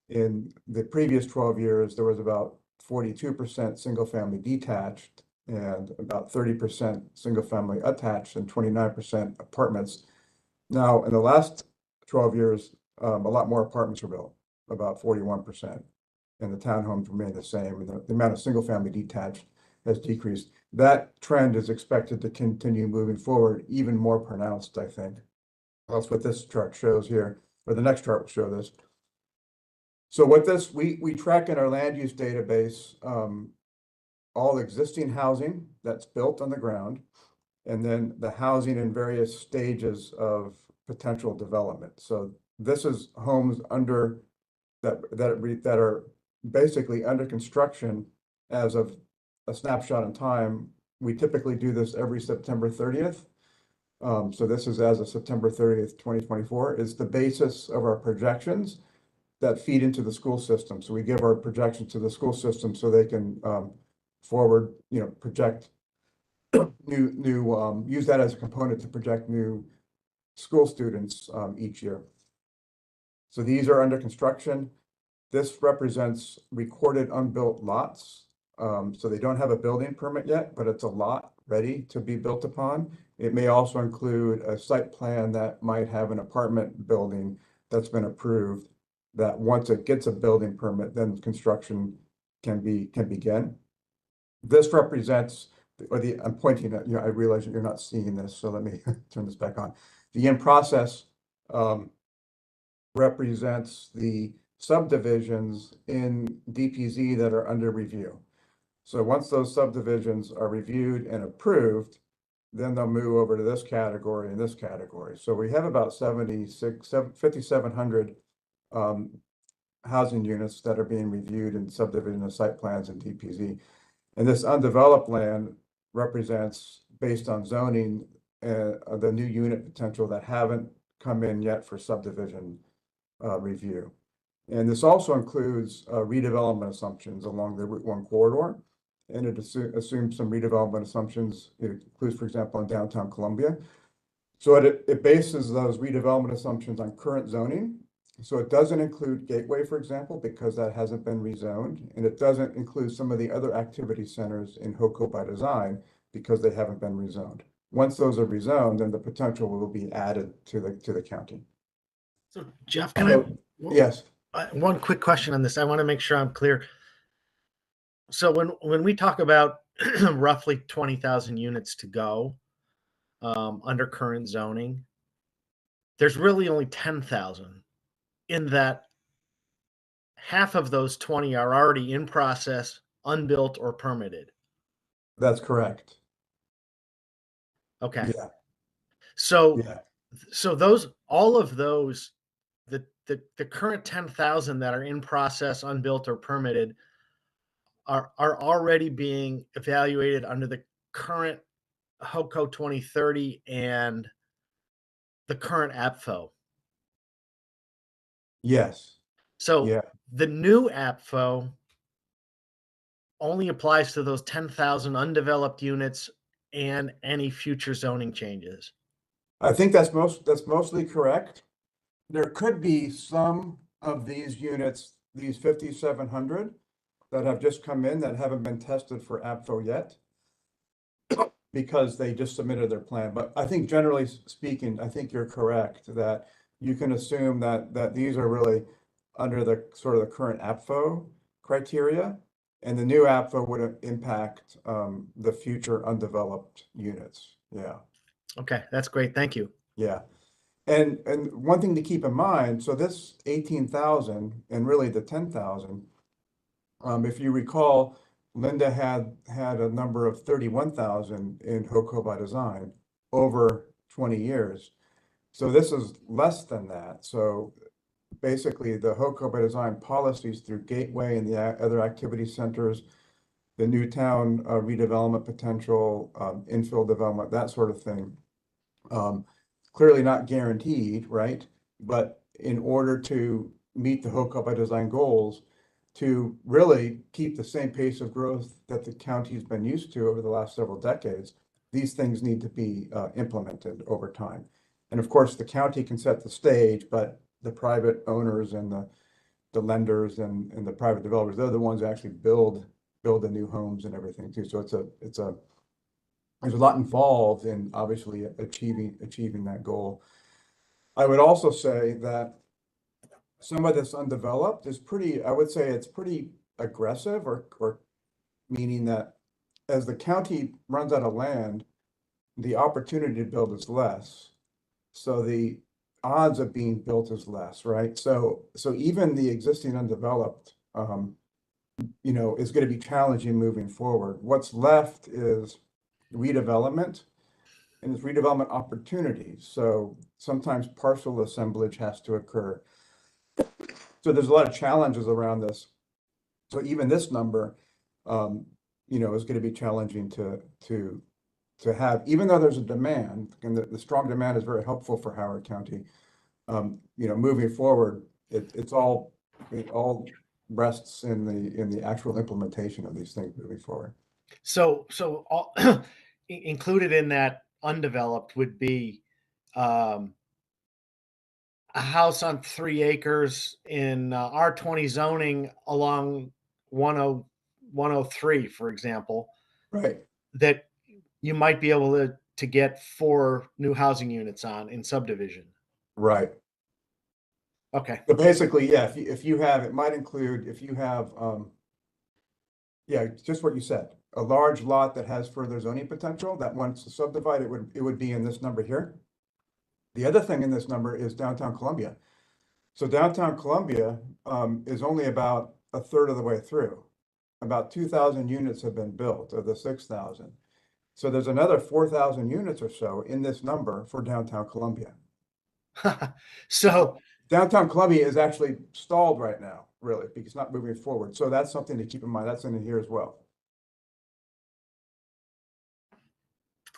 in the previous 12 years, there was about 42% single-family detached and about 30% single-family attached and 29% apartments. Now, in the last 12 years, a lot more apartments were built, about 41%, and the townhomes remain the same, and the amount of single-family detached has decreased. That trend is expected to continue moving forward, even more pronounced, I think. That's what this chart shows here, or the next chart will show this. So what this, we track in our land use database, all existing housing that's built on the ground, and then the housing in various stages of potential development. So this is homes under that are basically under construction as of a snapshot in time. We typically do this every September 30th. So this is as of September 30th, 2024, is the basis of our projections that feed into the school system. So we give our projections to the school system so they can forward, project new use that as a component to project new school students each year. So these are under construction. This represents recorded unbuilt lots. So they don't have a building permit yet, but it's a lot ready to be built upon. It may also include a site plan that might have an apartment building that's been approved, that once it gets a building permit, then construction can begin. This represents, I'm pointing at, I realize that you're not seeing this, so let me turn this back on. The in process represents the subdivisions in DPZ that are under review. So once those subdivisions are reviewed and approved, then they'll move over to this category and this category. So we have about 5,700 housing units that are being reviewed in subdivision and site plans in DPZ. And this undeveloped land represents, based on zoning, the new unit potential that haven't come in yet for subdivision review. And this also includes redevelopment assumptions along the Route 1 corridor. And it assumes some redevelopment assumptions. It includes, for example, in downtown Columbia. So it bases those redevelopment assumptions on current zoning. So it doesn't include Gateway, for example, because that hasn't been rezoned. And it doesn't include some of the other activity centers in HOCO by design because they haven't been rezoned. Once those are rezoned, then the potential will be added to the county. So Jeff, can yes. One quick question on this. I want to make sure I'm clear. So when we talk about roughly 20,000 units to go under current zoning, there's really only 10,000 in that half of those 20 are already in process, unbuilt or permitted. That's correct. Okay. Yeah. So, yeah. So those, all of those, the current 10,000 that are in process, unbuilt or permitted are already being evaluated under the current HOCO 2030 and the current AFFO. Yes. So yeah. the new AFFO only applies to those 10,000 undeveloped units and any future zoning changes. I think that's mostly correct. There could be some of these units, these 5,700 that have just come in that haven't been tested for AFFO yet because they just submitted their plan. But I think generally speaking, I think you're correct that you can assume that these are really under the sort of the current AFFO criteria, and the new AFFO would impact the future undeveloped units. Yeah. Okay, that's great. Thank you. Yeah. And one thing to keep in mind, so this 18,000 and really the 10,000 If you recall, Linda had a number of 31,000 in HOCO by design over 20 years. So this is less than that. So basically the HOCO by design policies through Gateway and the other activity centers, the new town redevelopment potential, infill development, that sort of thing. Clearly not guaranteed, right? But in order to meet the HOCO by design goals, to really keep the same pace of growth that the county's been used to over the last several decades, these things need to be implemented over time. And of course, the county can set the stage, but the private owners and the lenders and the private developers, they're the ones who actually build the new homes and everything too. So there's a lot involved in obviously achieving that goal. I would also say that some of this undeveloped is pretty, I would say it's pretty aggressive, or meaning that as the county runs out of land, the opportunity to build is less. So the odds of being built is less, right? So even the existing undeveloped, is going to be challenging moving forward. What's left is redevelopment, and it's redevelopment opportunities. So sometimes parcel assemblage has to occur. So there's a lot of challenges around this. So even this number, is going to be challenging to have, even though there's a demand, and the strong demand is very helpful for Howard County. Moving forward, it all rests in the actual implementation of these things moving forward. So all, included in that undeveloped would be a house on 3 acres in R20 zoning along 103, for example, Right. that you might be able to get 4 new housing units on in subdivision. Right. Okay. So basically, yeah, if you have, it might include, if you have, just what you said, a large lot that has further zoning potential that wants to subdivide, it would be in this number here. The other thing in this number is downtown Columbia. So downtown Columbia is only about a third of the way through. About 2,000 units have been built of the 6,000. So there's another 4,000 units or so in this number for downtown Columbia. So downtown Columbia is actually stalled right now, really, because it's not moving forward. So that's something to keep in mind. That's in here as well.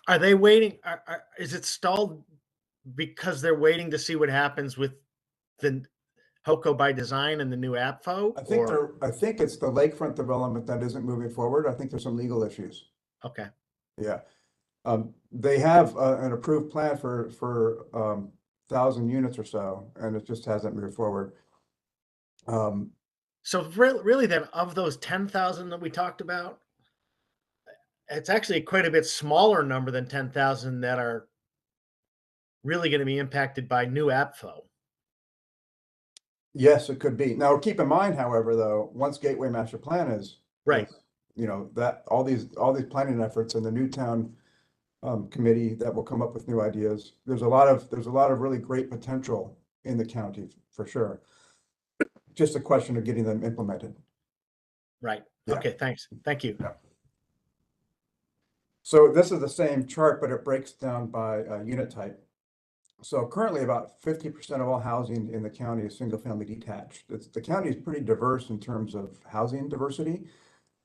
are they waiting? Is it stalled because they're waiting to see what happens with the HOCO by design and the new AFFO? I think it's the lakefront development that isn't moving forward. I think there's some legal issues. Okay. Yeah. They have an approved plan for 1,000 units or so, and it just hasn't moved forward. So really then, of those 10,000 that we talked about, it's actually quite a bit smaller number than 10,000 that are really going to be impacted by new AFFO. Yes, it could be. Now, keep in mind, however, though, once Gateway Master Plan is Right, that all these planning efforts and the new town committee that will come up with new ideas. There's a lot of really great potential in the county for sure. Just a question of getting them implemented. right. Yeah. Okay, thanks. Thank you. Yeah. So this is the same chart, but it breaks down by unit type. So currently about 50% of all housing in the county is single family detached. The county is pretty diverse in terms of housing diversity,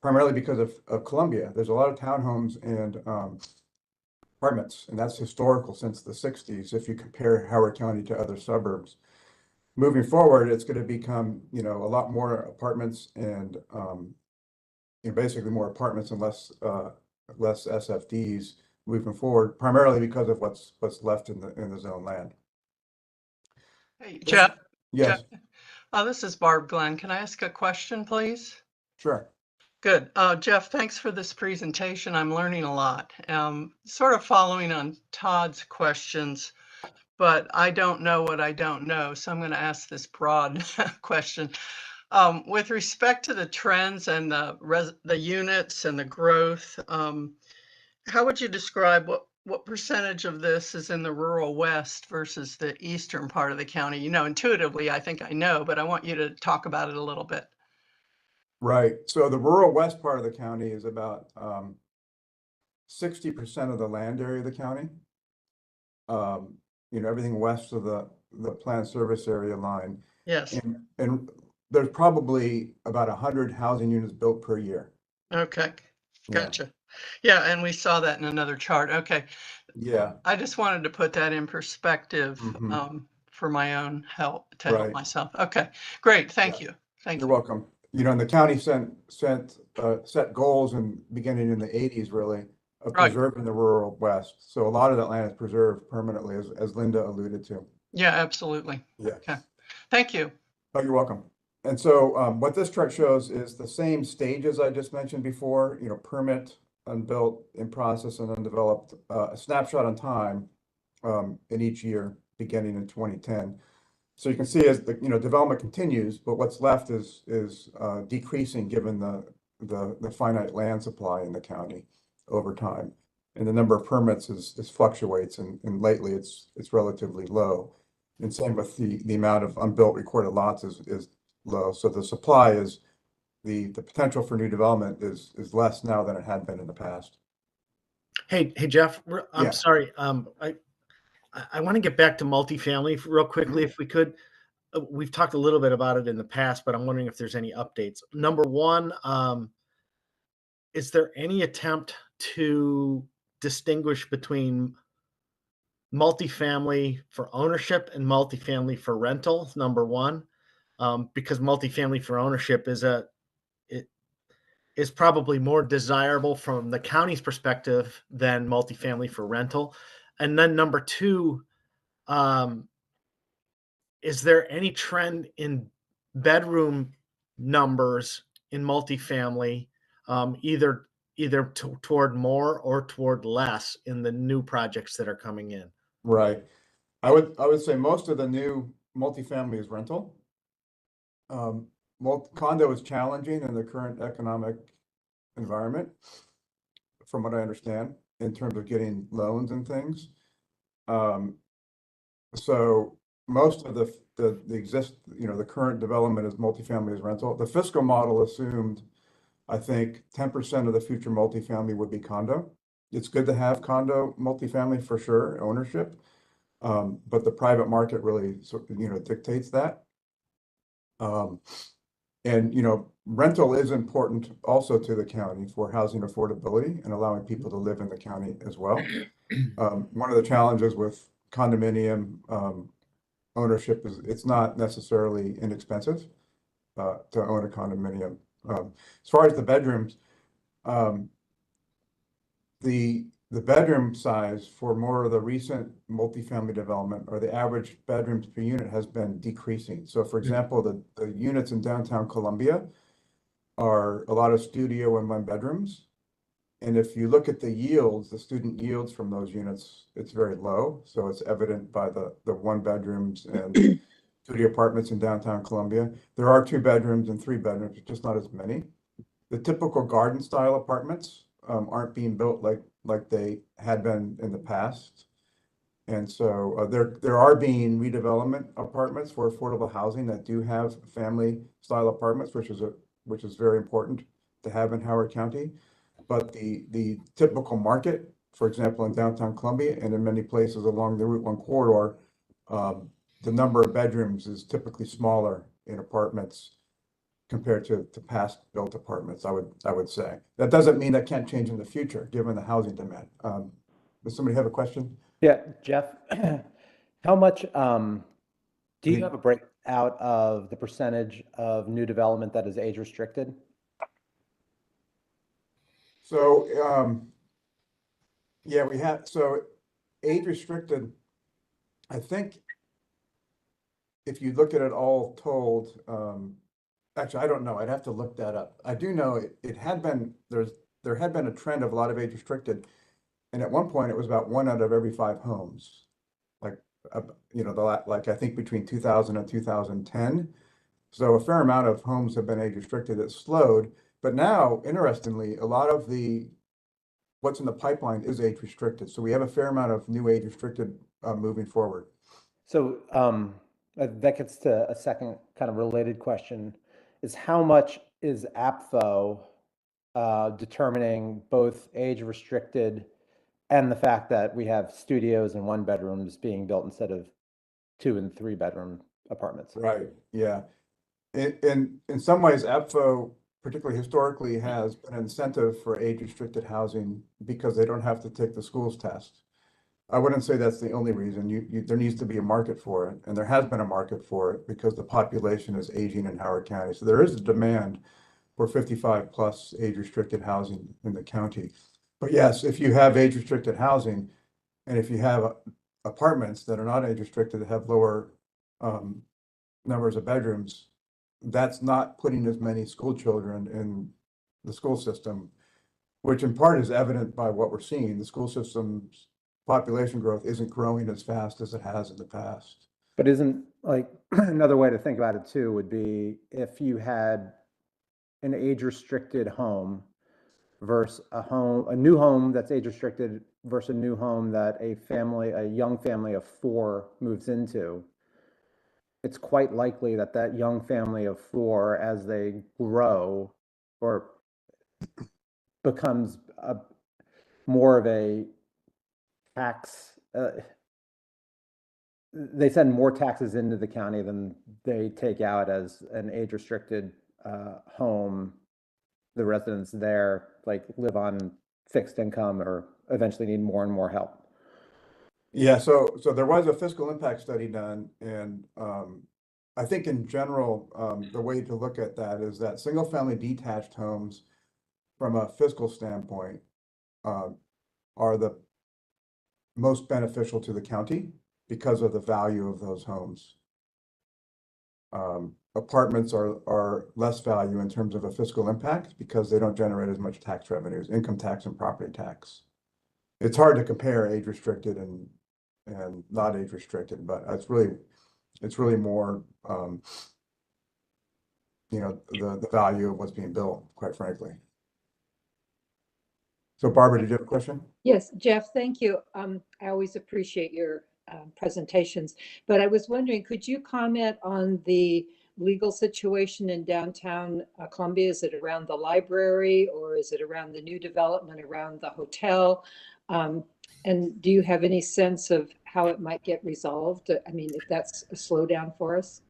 primarily because of Columbia. There's a lot of townhomes and apartments, and that's historical since the 60s if you compare Howard County to other suburbs. Moving forward, it's going to become, a lot more apartments and basically more apartments and less SFDs moving forward, primarily because of what's left in the zone land. Hey, Jeff. Yes. Jeff, this is Barb Glenn. Can I ask a question, please? Sure. Good. Jeff, thanks for this presentation. I'm learning a lot. Sort of following on Todd's questions, but I don't know what I don't know. So I'm going to ask this broad question. With respect to the trends and the units and the growth, how would you describe what percentage of this is in the rural west versus the eastern part of the county? Intuitively, I think I know, but I want you to talk about it a little bit. Right. So the rural west part of the county is about 60% of the land area of the county. You know, everything west of the planned service area line. Yes. And there's probably about 100 housing units built per year. Okay. Yeah. Gotcha. Yeah, and we saw that in another chart. Okay. Yeah. I just wanted to put that in perspective for my own help to help Right. myself. Okay, great. Thank Yeah. you. Thank You're you. welcome. You know, and the county set goals beginning in the 80s, really, of Right. preserving the rural west. So a lot of that land is preserved permanently, as Linda alluded to. Yeah, absolutely. Yeah. Okay. Thank you. Oh, you're welcome. And so what this chart shows is the same stages I just mentioned before, you know, permit, unbuilt, in process, and undeveloped, a snapshot on time in each year, beginning in 2010. So you can see as the, you know, development continues, but what's left is decreasing given the finite land supply in the county over time. And the number of permits is fluctuates, and lately it's relatively low. And same with the amount of unbuilt recorded lots is low. So the supply is the potential for new development is less now than it had been in the past. Hey, Jeff, I'm Yeah. sorry. I want to get back to multifamily real quickly, if we could. We've talked a little bit about it in the past, but I'm wondering if there's any updates. Number one, is there any attempt to distinguish between multifamily for ownership and multifamily for rental? Number one, because multifamily for ownership is probably more desirable from the county's perspective than multifamily for rental. And then number two, is there any trend in bedroom numbers in multifamily, either toward more or toward less in the new projects that are coming in? Right. I would say most of the new multifamily is rental. Condo is challenging in the current economic environment, from what I understand, in terms of getting loans and things. So most of the current development is multifamily is rental. The fiscal model assumed, I think, 10% of the future multifamily would be condo. It's good to have condo multifamily for sure, ownership. But the private market really dictates that. And rental is important also to the county for housing affordability and allowing people to live in the county as well. One of the challenges with condominium ownership is it's not necessarily inexpensive to own a condominium. As far as the bedrooms, the bedroom size for more of the recent multifamily development, or the average bedrooms per unit, has been decreasing. So for example, the units in downtown Columbia are a lot of studio and one bedrooms. And if you look at the yields, the student yields from those units, it's very low. So it's evident by the one bedrooms and studio apartments in downtown Columbia. There are 2 bedrooms and 3 bedrooms, just not as many. The typical garden style apartments aren't being built like they had been in the past. And so there are being redevelopment apartments for affordable housing that do have family style apartments, which is very important to have in Howard County. But the typical market, for example, in downtown Columbia and in many places along the Route 1 corridor, the number of bedrooms is typically smaller in apartments compared to past built apartments, I would say. That doesn't mean that can't change in the future, given the housing demand. Does somebody have a question? Yeah, Jeff, how much do you have a breakout of the percentage of new development that is age restricted? So yeah, we have, so age restricted, I think if you look at it all told, actually, I don't know. I'd have to look that up. I do know it had been, there had been a trend of a lot of age restricted. And at one point it was about 1 out of every 5 homes. Like, like I think between 2000 and 2010. So a fair amount of homes have been age restricted. It's slowed. But now, interestingly, a lot of what's in the pipeline is age restricted. So we have a fair amount of new age restricted moving forward. So that gets to a second kind of related question, is how much is APFO determining both age restricted and the fact that we have studios and 1-bedrooms being built instead of 2 and 3-bedroom apartments? Right, yeah. In some ways, APFO, particularly historically, has an incentive for age-restricted housing because they don't have to take the schools test. I wouldn't say that's the only reason. There needs to be a market for it, and there has been a market for it because the population is aging in Howard County. So there is a demand for 55+ age-restricted housing in the county. But yes, if you have age-restricted housing, and if you have apartments that are not age-restricted that have lower numbers of bedrooms, that's not putting as many school children in the school system, which in part is evident by what we're seeing. The school system's population growth isn't growing as fast as it has in the past. But isn't, like, another way to think about it too would be if you had an age restricted home versus a new home that's age restricted versus a new home that a young family of 4 moves into. It's quite likely that that young family of 4, as they grow or becomes more of a tax, they send more taxes into the county than they take out as an age-restricted home. The residents there like live on fixed income or eventually need more and more help. Yeah, so there was a fiscal impact study done, and I think in general, the way to look at that is that single-family detached homes, from a fiscal standpoint, are the most beneficial to the county because of the value of those homes. Apartments are less value in terms of a fiscal impact because they don't generate as much tax revenues, income tax and property tax. It's hard to compare age restricted and not age restricted, but it's really more the value of what's being built, quite frankly. So Barbara, did you have a question? Yes, Jeff, thank you. I always appreciate your presentations, but I was wondering, could you comment on the legal situation in downtown Columbia? Is it around the library or is it around the new development around the hotel? And do you have any sense of how it might get resolved? I mean, if that's a slowdown for us?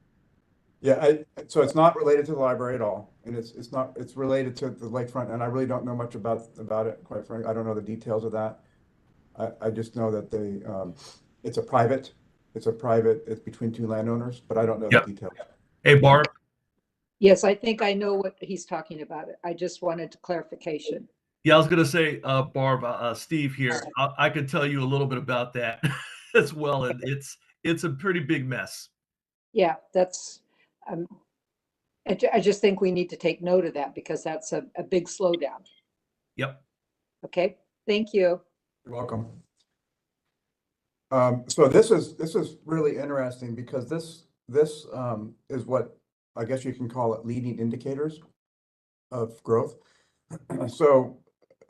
Yeah, so it's not related to the library at all, and it's related to the lakefront, and I really don't know much about it, quite frankly. I don't know the details of that. I just know that it's between 2 landowners, but I don't know the details. Hey, Barb. Yes, I think I know what he's talking about. I just wanted clarification. Yeah, I was going to say, Barb, Steve here. I could tell you a little bit about that as well, and it's a pretty big mess. Yeah, that's. I just think we need to take note of that because that's a big slowdown. Yep. Okay, thank you. You're welcome. So this is really interesting because this is what I guess you can call it leading indicators of growth. So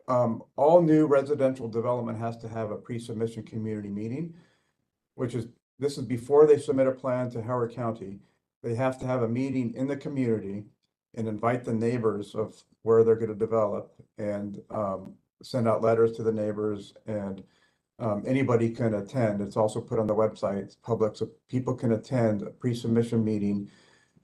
all new residential development has to have a pre-submission community meeting, this is before they submit a plan to Howard County. They have to have a meeting in the community and invite the neighbors of where they're going to develop and send out letters to the neighbors, and anybody can attend. It's also put on the website. It's public, so people can attend a pre-submission meeting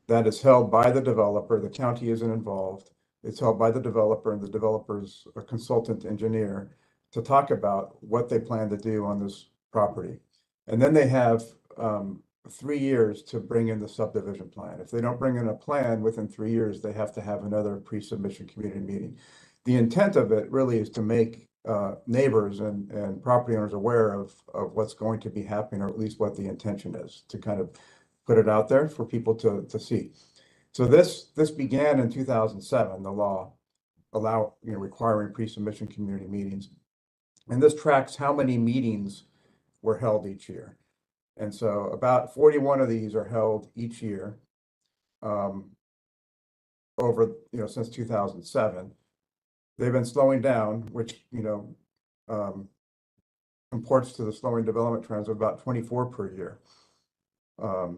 that is held by the developer. The county isn't involved. It's held by the developer and the developer's a consultant engineer to talk about what they plan to do on this property. And then they have 3 years to bring in the subdivision plan. If they don't bring in a plan within 3 years, they have to have another pre-submission community meeting. The intent of it really is to make neighbors and property owners aware of what's going to be happening, or at least what the intention is, to kind of put it out there for people to see. So this began in 2007, the law requiring pre-submission community meetings. And this tracks how many meetings were held each year. And so about 41 of these are held each year over, since 2007. They've been slowing down, which, comports to the slowing development trends of about 24 per year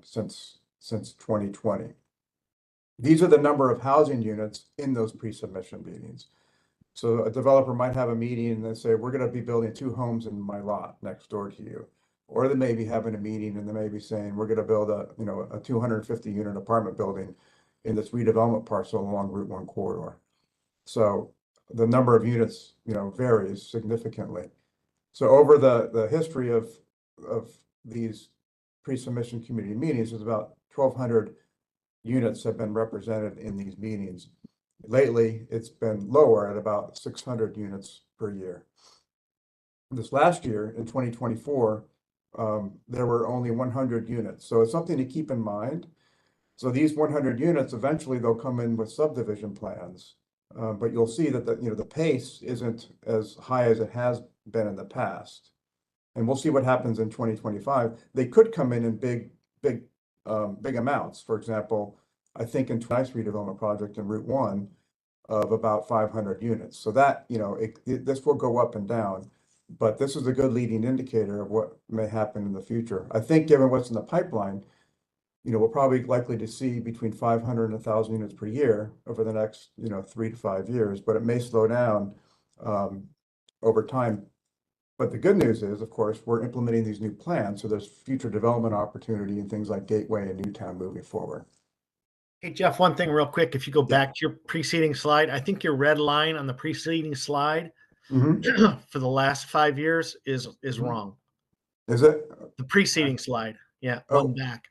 since 2020. These are the number of housing units in those pre-submission meetings. So a developer might have a meeting and they say, we're going to be building 2 homes in my lot next door to you. Or they may be having a meeting and they may be saying, we're going to build a 250 unit apartment building in this redevelopment parcel along Route 1 corridor. So the number of units, varies significantly. So over the history of these pre-submission community meetings, there's about 1,200 units have been represented in these meetings. Lately, it's been lower at about 600 units per year. This last year, in 2024, there were only 100 units. So it's something to keep in mind. So these 100 units, eventually they'll come in with subdivision plans. But you'll see that the pace isn't as high as it has been in the past. And we'll see what happens in 2025. They could come in big amounts. For example, I think in nice redevelopment project in Route 1 of about 500 units. So that, this will go up and down, but this is a good leading indicator of what may happen in the future. I think given what's in the pipeline, we're probably likely to see between 500 and 1,000 units per year over the next, 3 to 5 years, but it may slow down over time. But the good news is, of course, we're implementing these new plans, so there's future development opportunity and things like Gateway and Newtown moving forward. Hey, Jeff, one thing real quick. If you go back to your preceding slide, I think your red line on the preceding slide for the last 5 years is wrong. Is it? The preceding slide. Yeah, one back.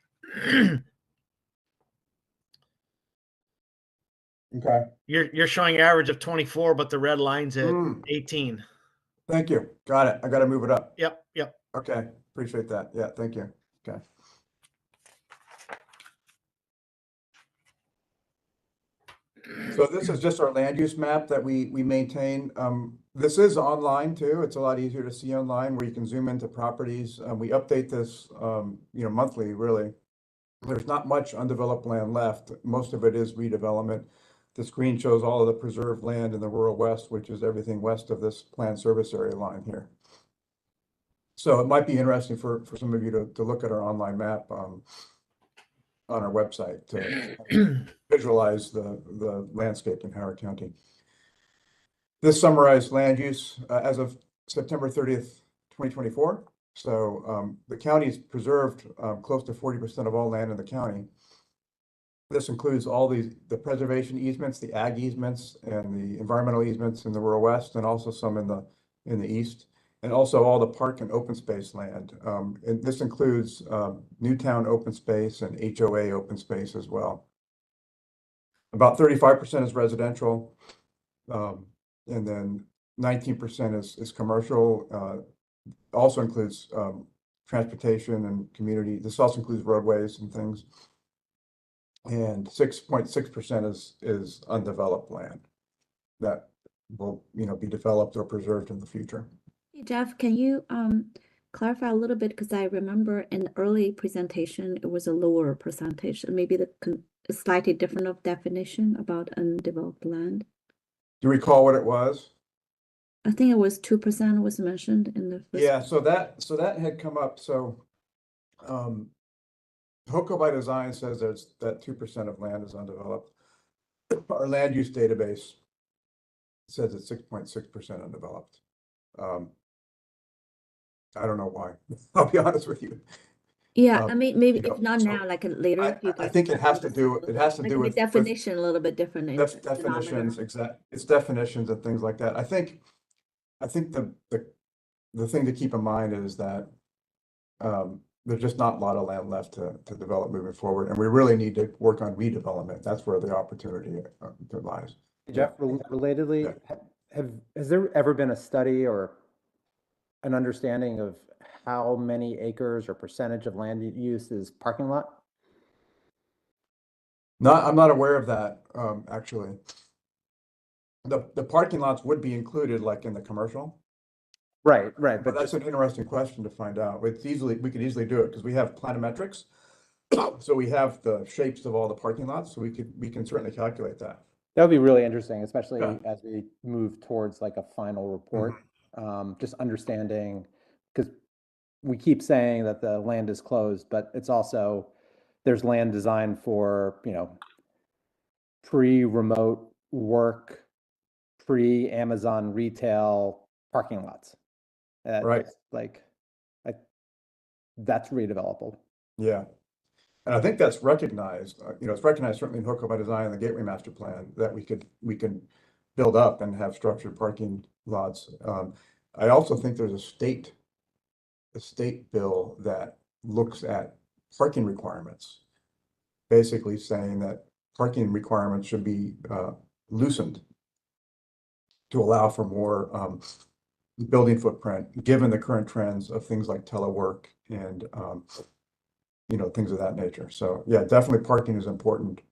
Okay. You're showing average of 24, but the red line's at 18. Thank you. Got it. I got to move it up. Yep. Okay. Appreciate that. Yeah, thank you. Okay. So this is just our land use map that we maintain. This is online too. It's a lot easier to see online where you can zoom into properties. We update this, monthly, really. There's not much undeveloped land left. Most of it is redevelopment. The screen shows all of the preserved land in the rural west, which is everything west of this planned service area line here. So it might be interesting for some of you to look at our online map on our website to visualize the landscape in Howard County. This summarized land use as of September 30th, 2024. So the county's preserved close to 40% of all land in the county. This includes all the preservation easements, the ag easements, and the environmental easements in the rural west, and also some in the east, and also all the park and open space land. And this includes Newtown open space and HOA open space as well. About 35% is residential, and then 19% is commercial. Also includes transportation and community. This also includes roadways and things. And 6.6% is undeveloped land that will, be developed or preserved in the future. Hey, Jeff, can you clarify a little bit? Because I remember in the early presentation, it was a lower percentage, and maybe a slightly different of definition about undeveloped land. Do you recall what it was? I think it was 2% was mentioned in the first. Yeah, so that had come up. So HOCO by design says that 2% of land is undeveloped. Our land use database says it's 6.6% undeveloped. I don't know why. I'll be honest with you. Yeah, I mean, maybe if not so now, like later. I think it has to do with the definition a little bit different. Definitions, it's definitions and things like that. I think the thing to keep in mind is that there's just not a lot of land left to develop moving forward, and we really need to work on redevelopment. That's where the opportunity lies. Jeff, relatedly, has there ever been a study or an understanding of how many acres or percentage of land use is parking lot? No, I'm not aware of that, actually. The parking lots would be included like in the commercial. Right. But that's an interesting question to find out. We could easily do it because we have planimetrics. So we have the shapes of all the parking lots, so we can certainly calculate that. That would be really interesting, especially as we move towards like a final report. Just understanding, because we keep saying that the land is closed, but it's also, there's land designed for, pre-remote work, pre-Amazon retail parking lots. Right. Like, that's redevelopable. Yeah. And I think that's recognized, it's recognized certainly in HOCO by design and the Gateway Master Plan that we can build up and have structured parking lots. I also think there's a state bill that looks at parking requirements, basically saying that parking requirements should be loosened to allow for more building footprint, given the current trends of things like telework and things of that nature. So yeah, definitely parking is an important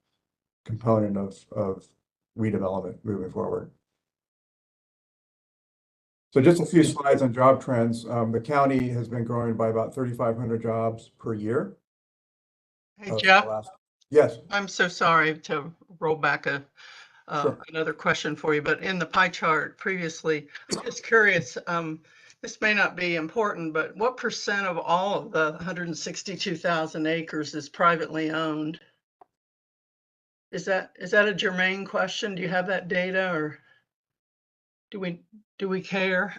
component of redevelopment moving forward. So just a few slides on job trends. The county has been growing by about 3,500 jobs per year. Hey, Jeff, Yes, I'm so sorry to roll back Sure. another question for you, but in the pie chart previously, just curious, this may not be important, but what percent of all of the 162,000 acres is privately owned? Is that a germane question? Do you have that data, or do we care?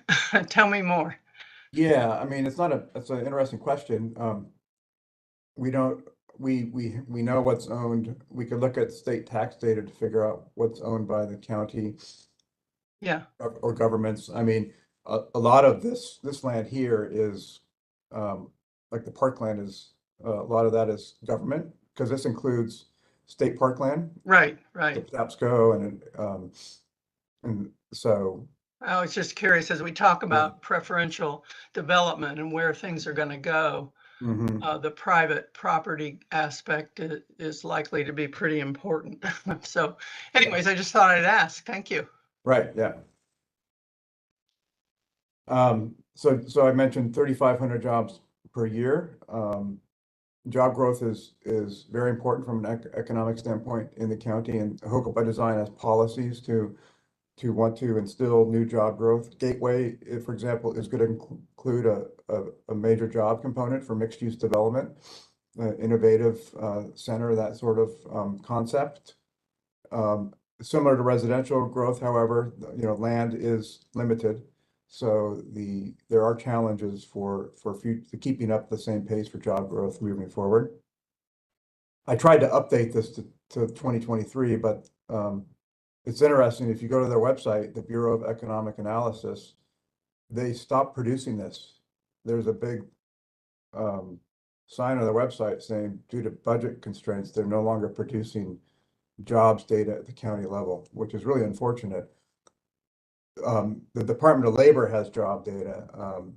Tell me more. Yeah, I mean, it's an interesting question. We know what's owned. We could look at state tax data to figure out what's owned by the county. Yeah. Or governments. I mean, a lot of this land here is like the parkland is a lot of that is government, because this includes state parkland, Right. the PSAPSCO, and so I was just curious, as we talk about preferential development and where things are going to go, the private property aspect is likely to be pretty important. So anyways, I just thought I'd ask. Thank you. Right, yeah. So I mentioned 3,500 jobs per year. Job growth is very important from an economic standpoint in the county, and HOCO by design has policies to want to instill new job growth. Gateway, for example, is going to include a major job component for mixed use development, innovative center, that sort of concept. Similar to residential growth, however, land is limited. So there are challenges for keeping up the same pace for job growth moving forward. I tried to update this to 2023, but it's interesting. If you go to their website, the Bureau of Economic Analysis, they stopped producing this. There's a big sign on their website saying, due to budget constraints, they're no longer producing jobs data at the county level, which is really unfortunate. The Department of Labor has job data,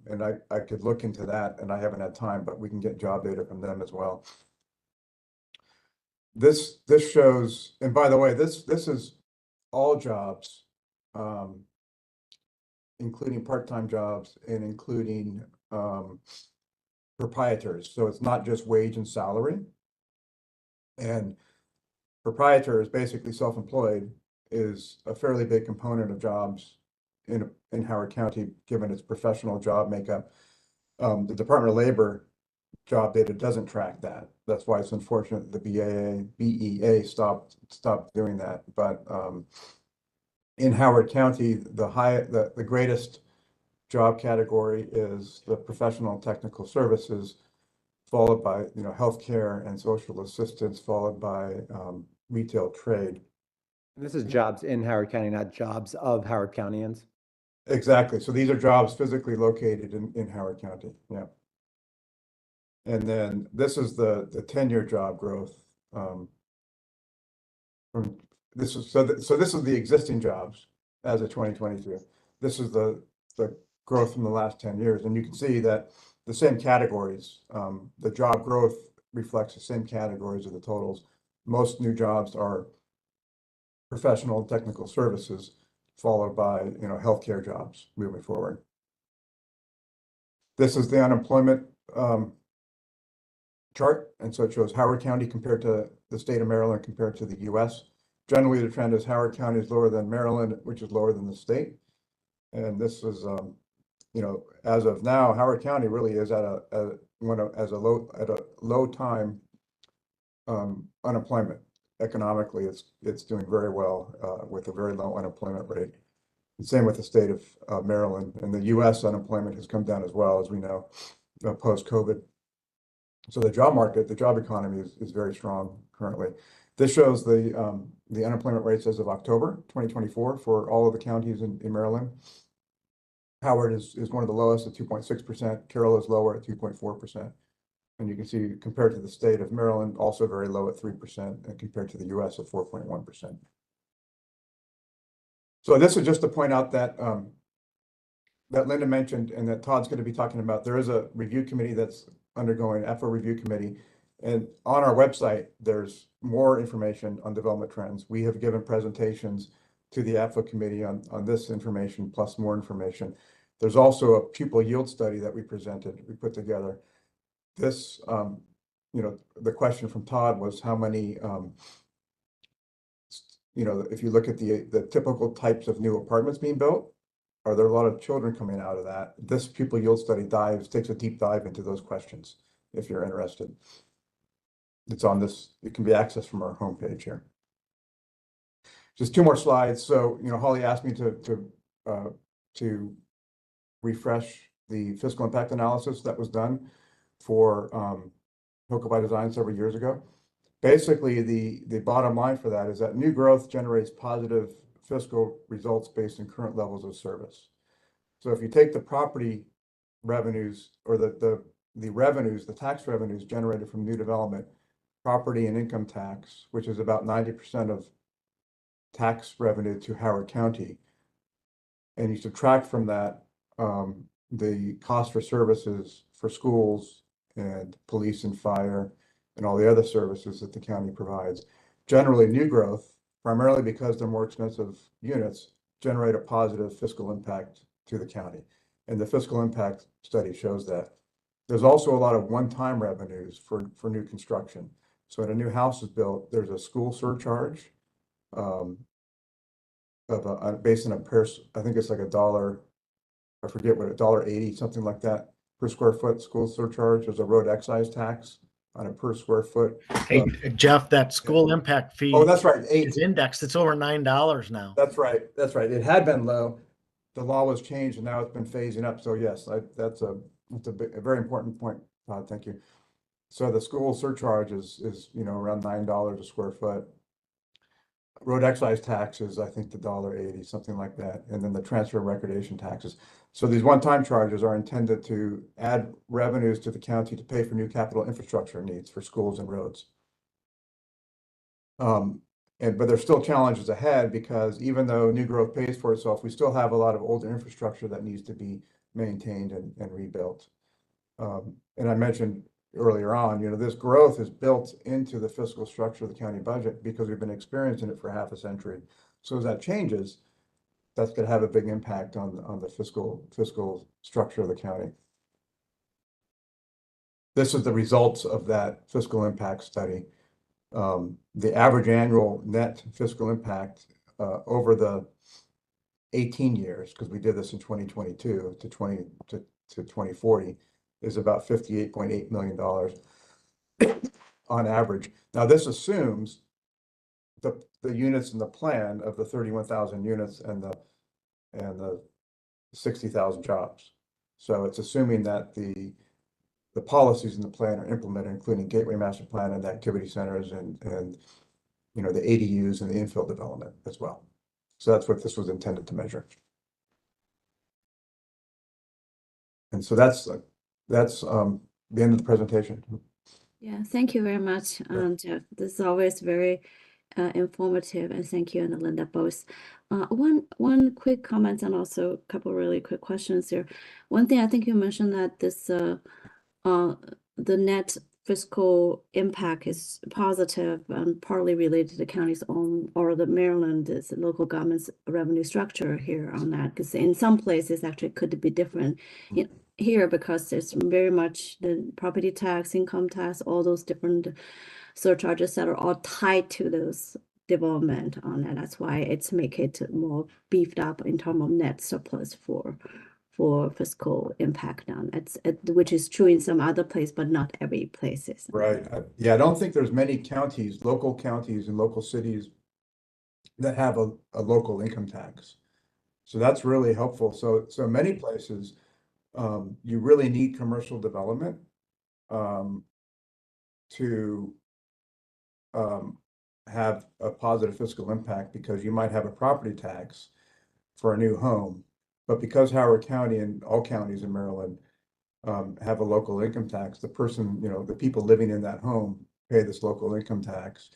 and I could look into that, and I haven't had time, but we can get job data from them as well. This shows, and by the way, this is all jobs, including part-time jobs and including proprietors. So it's not just wage and salary. And proprietor is basically self-employed, is a fairly big component of jobs in Howard County, given its professional job makeup. The Department of Labor job data doesn't track that. That's why it's unfortunate that the BEA stopped doing that. But in Howard County, the greatest job category is the professional technical services, followed by healthcare and social assistance, followed by retail trade. This is jobs in Howard County, not jobs of Howard Countyans. Exactly. So these are jobs physically located in Howard County. Yeah. And then this is the 10-year job growth. This is this is the existing jobs as of 2022. This is the growth from the last 10 years, and you can see that the same categories, the job growth reflects the same categories of the totals. Most new jobs are professional and technical services, followed by healthcare jobs moving forward. This is the unemployment chart, and so it shows Howard County compared to the state of Maryland compared to the U.S. Generally, the trend is Howard County is lower than Maryland, which is lower than the state. And this is, as of now, Howard County really is at a low time unemployment. economically, it's doing very well with a very low unemployment rate. And same with the state of Maryland, and the U.S. unemployment has come down as well, as we know, post-COVID. So the job market, the job economy is very strong currently. This shows the unemployment rates as of October 2024 for all of the counties in Maryland. Howard is one of the lowest at 2.6%. Carroll is lower at 2.4%. And you can see compared to the state of Maryland, also very low at 3%, and compared to the US at 4.1%. So this is just to point out that that Linda mentioned and that Todd's going to be talking about. There is a review committee that's undergoing AFFO review committee. And on our website, there's more information on development trends. We have given presentations to the AFFO committee on this information, plus more information. There's also a pupil yield study that we put together. This, the question from Todd was how many, if you look at the typical types of new apartments being built, are there a lot of children coming out of that? This pupil yield study takes a deep dive into those questions, if you're interested. It's on this, it can be accessed from our homepage here. Just two more slides. So, Holly asked me to refresh the fiscal impact analysis that was done for HOCO by Design several years ago. Basically, the bottom line for that is that new growth generates positive fiscal results based on current levels of service. So if you take the property revenues or the revenues, the tax revenues generated from new development, property and income tax, which is about 90% of tax revenue to Howard County, and you subtract from that the cost for services for schools and police and fire and all the other services that the county provides. Generally, new growth, primarily because they're more expensive units, generate a positive fiscal impact to the county. And the fiscal impact study shows that. There's also a lot of one-time revenues for new construction. So when a new house is built, there's a school surcharge based on I think it's like $1, I forget what, $1.80, something like that, per square foot school surcharge. There's a road excise tax on a per square foot. Hey, Jeff, that school impact fee. Oh, that's right. Is indexed. It's over $9 now. That's right. That's right. It had been low. The law was changed and now it's been phasing up. So yes, that's a very important point, Todd. Thank you. So the school surcharge is around $9 a square foot. Road excise taxes, I think the $1.80, something like that, and then the transfer and recordation taxes. So these one-time charges are intended to add revenues to the county to pay for new capital infrastructure needs for schools and roads. But there's still challenges ahead because even though new growth pays for itself, we still have a lot of older infrastructure that needs to be maintained and rebuilt. And I mentioned earlier on, this growth is built into the fiscal structure of the county budget because we've been experiencing it for half a century. So as that changes, that's going to have a big impact on the fiscal structure of the county. This is the results of that fiscal impact study. The average annual net fiscal impact over the 18 years, because we did this in 2022 to 2040, is about $58.8 million on average. Now, this assumes the units in the plan of the 31,000 units and the 60,000 jobs. So it's assuming that the policies in the plan are implemented, including Gateway Master Plan and the activity centers and the ADUs and the infill development as well. So that's what this was intended to measure. And so that's the end of the presentation. Yeah, thank you very much, Jeff. This is always very informative, and thank you and Linda both. One quick comment and also a couple really quick questions here. One thing I think you mentioned that this the net fiscal impact is positive and partly related to the county's own or the Maryland local government's revenue structure here on that, because in some places actually could be different here because it's very much the property tax, income tax, all those different surcharges that are all tied to those development on that. That's why it's make it more beefed up in terms of net surplus for for fiscal impact on which is true in some other place, but not every places. Right. Yeah, I don't think there's many counties, local counties and local cities that have a local income tax. So that's really helpful. So many places, you really need commercial development to have a positive fiscal impact, because you might have a property tax for a new home, but because Howard County and all counties in Maryland have a local income tax, the person, the people living in that home pay this local income tax.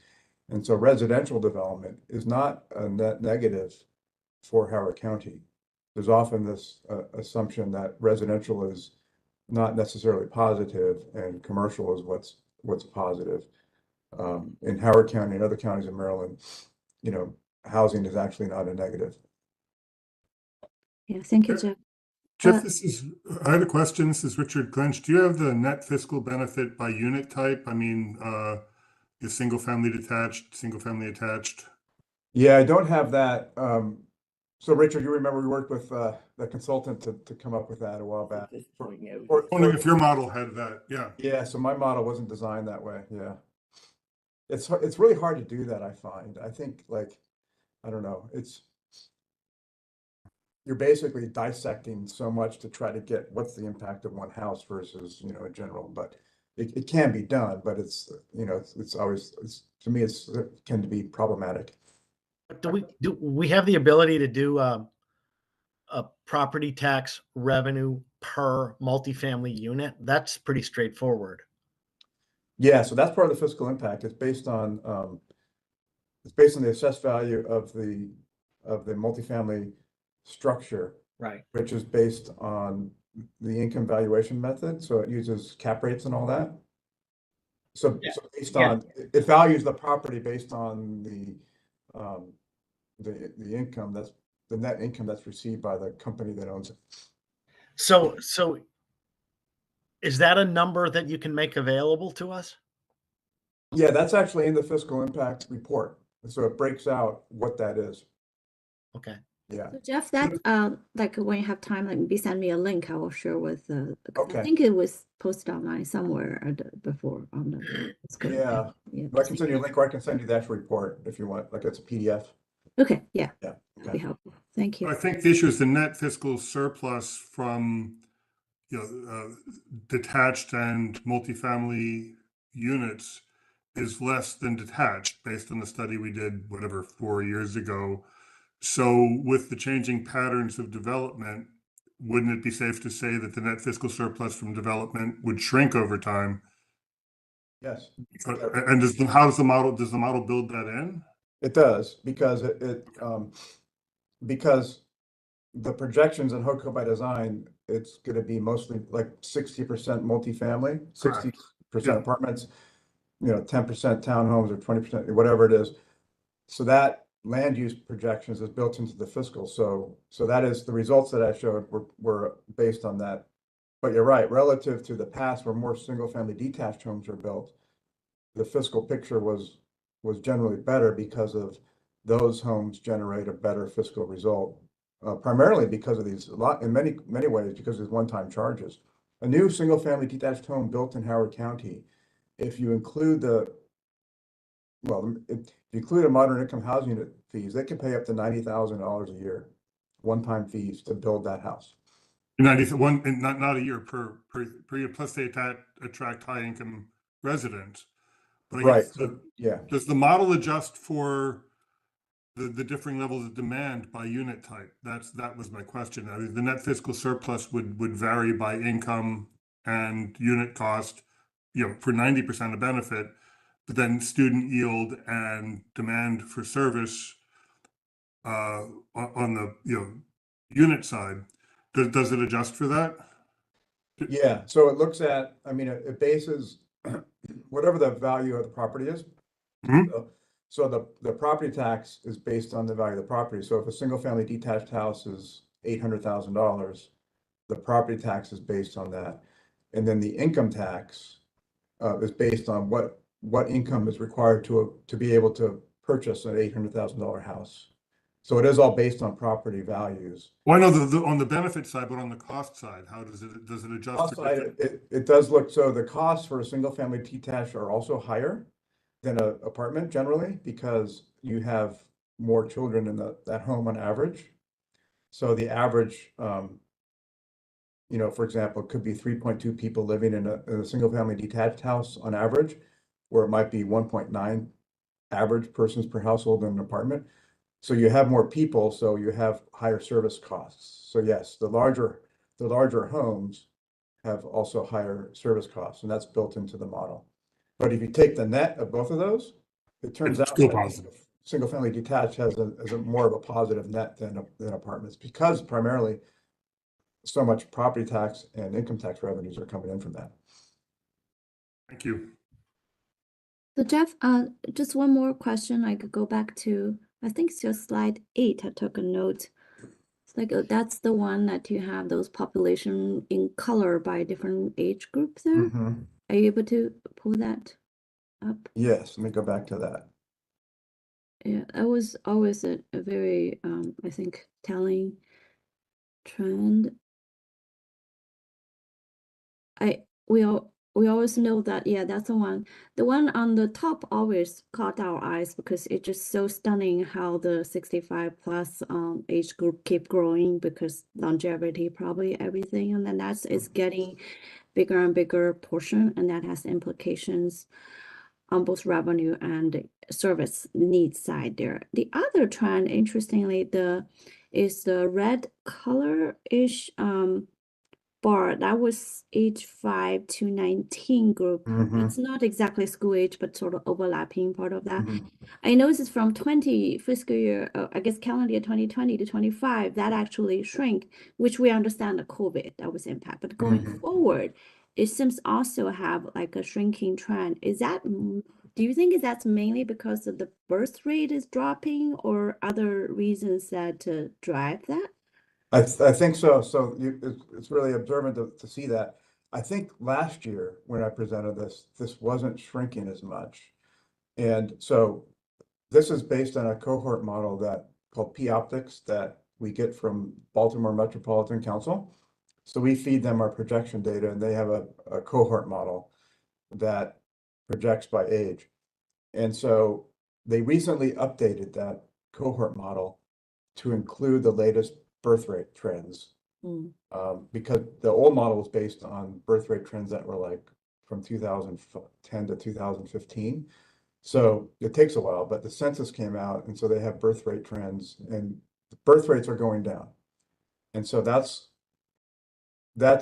And so residential development is not a net negative for Howard County. There's often this assumption that residential is not necessarily positive and commercial is what's positive. In Howard County and other counties in Maryland, housing is actually not a negative. Yeah, thank you, Jeff. Jeff, I had a question. This is Richard Clinch. Do you have the net fiscal benefit by unit type? I mean, is single family detached, single family attached? Yeah, I don't have that. So Richard, you remember we worked with the consultant to come up with that a while back. Wondering if your model had that. Yeah. Yeah, so my model wasn't designed that way. Yeah. It's really hard to do that, I find. I think, I don't know, you're basically dissecting so much to try to get what's the impact of one house versus, in general, but it can be done, but it's always, to me, it can be problematic. Do we have the ability to do a property tax revenue per multifamily unit? That's pretty straightforward. Yeah, so that's part of the fiscal impact. It's based on the assessed value of the multifamily structure, Right. which is based on the income valuation method. So it uses cap rates and all that. So based on it values the property based on the income that's the net income that's received by the company that owns it. So is that a number that you can make available to us? Yeah, that's actually in the fiscal impact report. So it breaks out what that is. Okay. Yeah. So Jeff, that when you have time, maybe send me a link. I will share with Okay. I think it was posted online somewhere before on the fiscal Yeah. impact. I can send you a link, or I can send you the actual report if you want. It's a PDF. Okay. Yeah. Yeah. That'd be helpful. Thank you. I think the issue is the net fiscal surplus from detached and multifamily units is less than detached based on the study we did, 4 years ago. So with the changing patterns of development, wouldn't it be safe to say that the net fiscal surplus from development would shrink over time? Yes. And does the model build that in? It does, because because the projections in HOCO by design, it's going to be mostly 60% multifamily, 60% apartments, 10% townhomes, or 20%, whatever it is. So that land use projections is built into the fiscal. So that is the results that I showed were based on that. But you're right, relative to the past, where more single family detached homes were built, the fiscal picture was generally better because of those homes generate a better fiscal result, primarily because of in many ways, because of these one-time charges. A new single family detached home built in Howard County, if you include if you include a moderate income housing unit fees, they can pay up to $90,000 a year, one-time fees to build that house. 91, not a year per year. Plus they attract high income residents. But I guess does the model adjust for the differing levels of demand by unit type? That was my question. I mean, the net fiscal surplus would vary by income and unit cost, for 90% of benefit, but then student yield and demand for service on the unit side. Does it adjust for that? Yeah, so it looks at, it bases whatever the value of the property is. Mm-hmm. So the property tax is based on the value of the property. So if a single family detached house is $800,000, the property tax is based on that. And then the income tax is based on what income is required to be able to purchase an $800,000 house. So it is all based on property values. Well, I know on the benefit side, but on the cost side, how does it adjust? Cost for side, different- it does look, so the costs for a single family detached are also higher than an apartment generally, because you have more children in that home on average. So the average, for example, it could be 3.2 people living in a single family detached house on average, where it might be 1.9 average persons per household in an apartment. So you have more people, so you have higher service costs. So yes, the larger homes have also higher service costs, and that's built into the model. But if you take the net of both of those, it turns It's out still that positive. single family detached has a more of a positive net than apartments, because primarily so much property tax and income tax revenues are coming in from that. Thank you. So Jeff, just one more question. I could go back to, I think it's your slide 8. I took a note. It's like that's the one that you have those population in color by different age groups there. Mm-hmm. Are you able to pull that up? Yes, let me go back to that. Yeah, that was always a very, I think, telling trend. We always know that, yeah, that's the one. The one on the top always caught our eyes because it's just so stunning how the 65 plus age group keep growing, because longevity, probably everything, and then that's is getting bigger and bigger portion, and that has implications on both revenue and service needs side there. The other trend, interestingly, is the red color-ish bar. That was age 5 to 19 group. Mm-hmm. It's not exactly school age, but sort of overlapping part of that. Mm-hmm. I noticed from 20 fiscal year, I guess calendar year 2020 to 25, that actually shrank, which we understand the COVID, that was impact. But going Mm-hmm. forward, it seems also have like a shrinking trend. Is that, do you think that's mainly because of the birth rate is dropping, or other reasons that drive that? I think so. So it's really observant to see that. I think last year when I presented this wasn't shrinking as much. And so this is based on a cohort model that called P-Optics that we get from Baltimore Metropolitan Council. So we feed them our projection data, and they have a cohort model that projects by age. And so they recently updated that cohort model to include the latest birth rate trends. Because the old model was based on birth rate trends that were like from 2010 to 2015. So it takes a while, but the census came out, and so they have birth rate trends, and the birth rates are going down. And so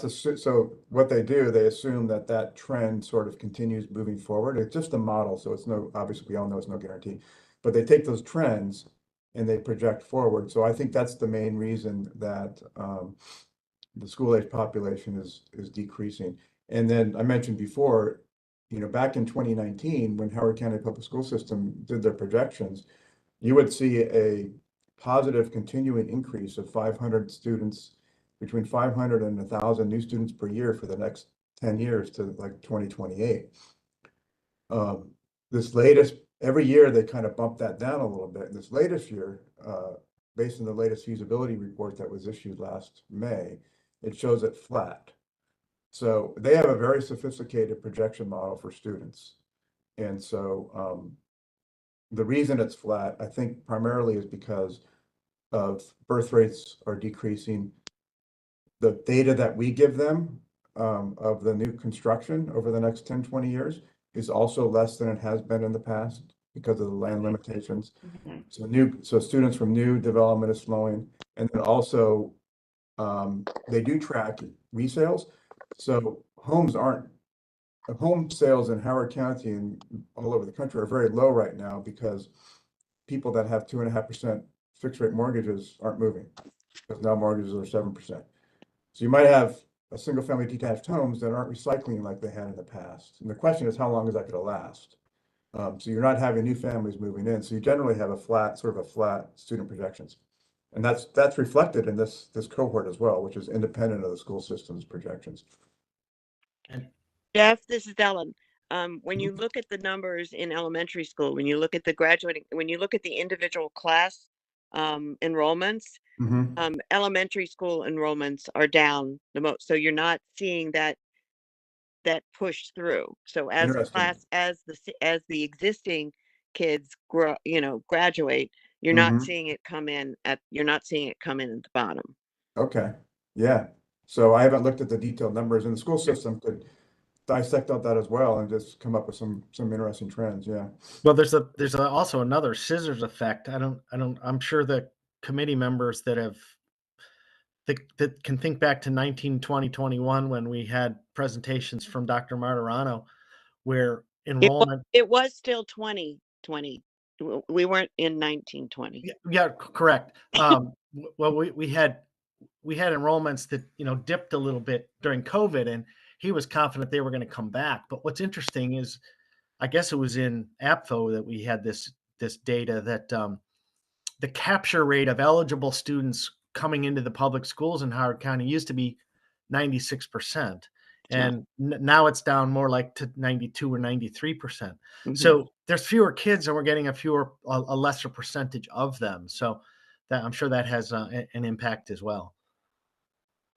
so what they do, they assume that trend sort of continues moving forward. It's just a model, so it's obviously we all know it's no guarantee, but they take those trends and they project forward. So I think that's the main reason that the school age population is decreasing. And then I mentioned before, back in 2019, when Howard County Public School System did their projections, you would see a positive continuing increase of 500 students, between 500 and 1,000 new students per year for the next 10 years to like 2028. Every year they kind of bumped that down a little bit. This latest year, based on the latest feasibility report that was issued last May, it shows it flat. So they have a very sophisticated projection model for students. And so the reason it's flat, I think primarily is because of birth rates are decreasing. The data that we give them of the new construction over the next 10, 20 years is also less than it has been in the past because of the land limitations. So students from new development is slowing. And then also they do track resales. So home sales in Howard County and all over the country are very low right now because people that have 2.5% fixed rate mortgages aren't moving, because now mortgages are 7%. So you might have a single family detached homes that aren't recycling like they had in the past. And the question is, how long is that going to last? So you're not having new families moving in. So you generally have sort of a flat student projections. And that's reflected in this cohort as well, which is independent of the school system's projections. Jeff, this is Ellen. When you look at the numbers in elementary school, when you look at the individual class enrollments. Elementary school enrollments are down the most, so you're not seeing that push through. So as the class, as the existing kids grow, graduate, you're not seeing it come in at the bottom. Okay, yeah. So I haven't looked at the detailed numbers, and the school system could dissect out that as well and just come up with some interesting trends. Yeah. Well, there's also another scissors effect. I'm sure the committee members that can think back to 1920, 21 when we had presentations from Dr. Martirano where enrollment. It was still 2020. We weren't in 1920. Yeah, correct. Well, we had enrollments that dipped a little bit during COVID, and he was confident they were going to come back. But what's interesting is, I guess it was in AFFO that we had this data that the capture rate of eligible students coming into the public schools in Howard County used to be 96%. And now it's down more like to 92 or 93%. So there's fewer kids and we're getting a lesser percentage of them. So that I'm sure that has an impact as well.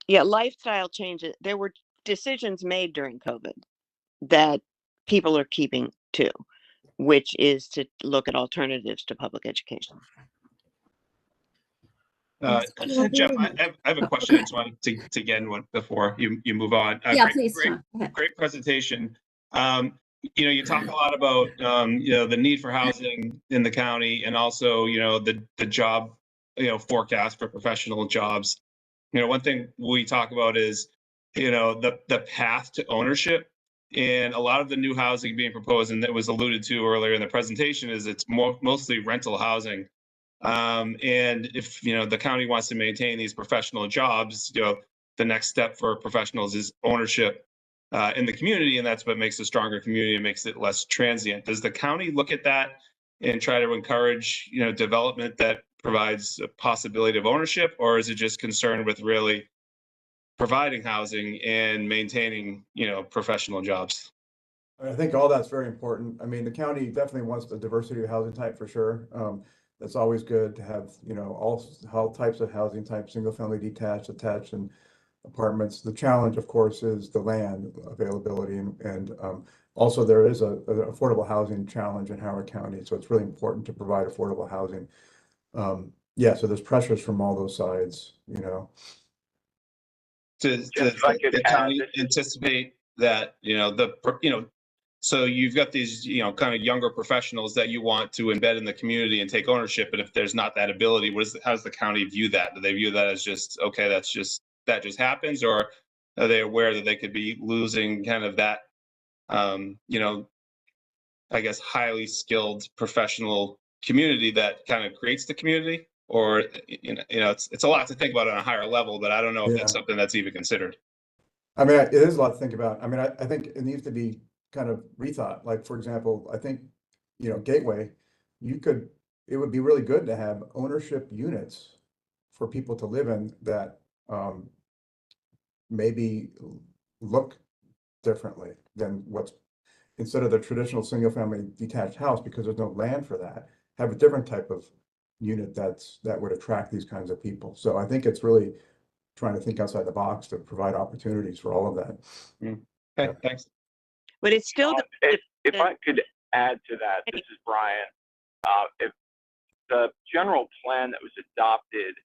Yeah, lifestyle changes. There were decisions made during COVID that people are keeping to, which is to look at alternatives to public education. Jeff, I have a question. I just wanted to get in one before you move on. Great presentation. You talk a lot about the need for housing in the county, and also the job forecast for professional jobs. One thing we talk about is the path to ownership, and a lot of the new housing being proposed, and that was alluded to earlier in the presentation, is it's mostly rental housing. And if the county wants to maintain these professional jobs, the next step for professionals is ownership in the community, and that's what makes a stronger community and makes it less transient. Does the county look at that and try to encourage development that provides a possibility of ownership, or is it just concerned with really providing housing and maintaining professional jobs? I think all that's very important. I mean, the county definitely wants the diversity of housing type for sure. That's always good to have, all types of housing types, single family, detached, attached, and apartments. The challenge, of course, is the land availability, and also there is an affordable housing challenge in Howard County. So it's really important to provide affordable housing. Yeah, so there's pressures from all those sides, Does the county anticipate that, so you've got these, kind of younger professionals that you want to embed in the community and take ownership, but if there's not that ability, how does the county view that? Do they view that as just, okay, that just happens, or are they aware that they could be losing kind of that, I guess, highly skilled professional community that kind of creates the community? Or, it's a lot to think about on a higher level, but I don't know if that's something that's even considered. I mean, it is a lot to think about. I mean, I think it needs to be kind of rethought. Like, for example, I think, Gateway, it would be really good to have ownership units for people to live in that maybe look differently than instead of the traditional single family detached house, because there's no land for that, have a different type of unit that would attract these kinds of people. So I think it's really trying to think outside the box to provide opportunities for all of that. Okay, thanks. But it's still if I could add to that, this is Brian. If the general plan that was adopted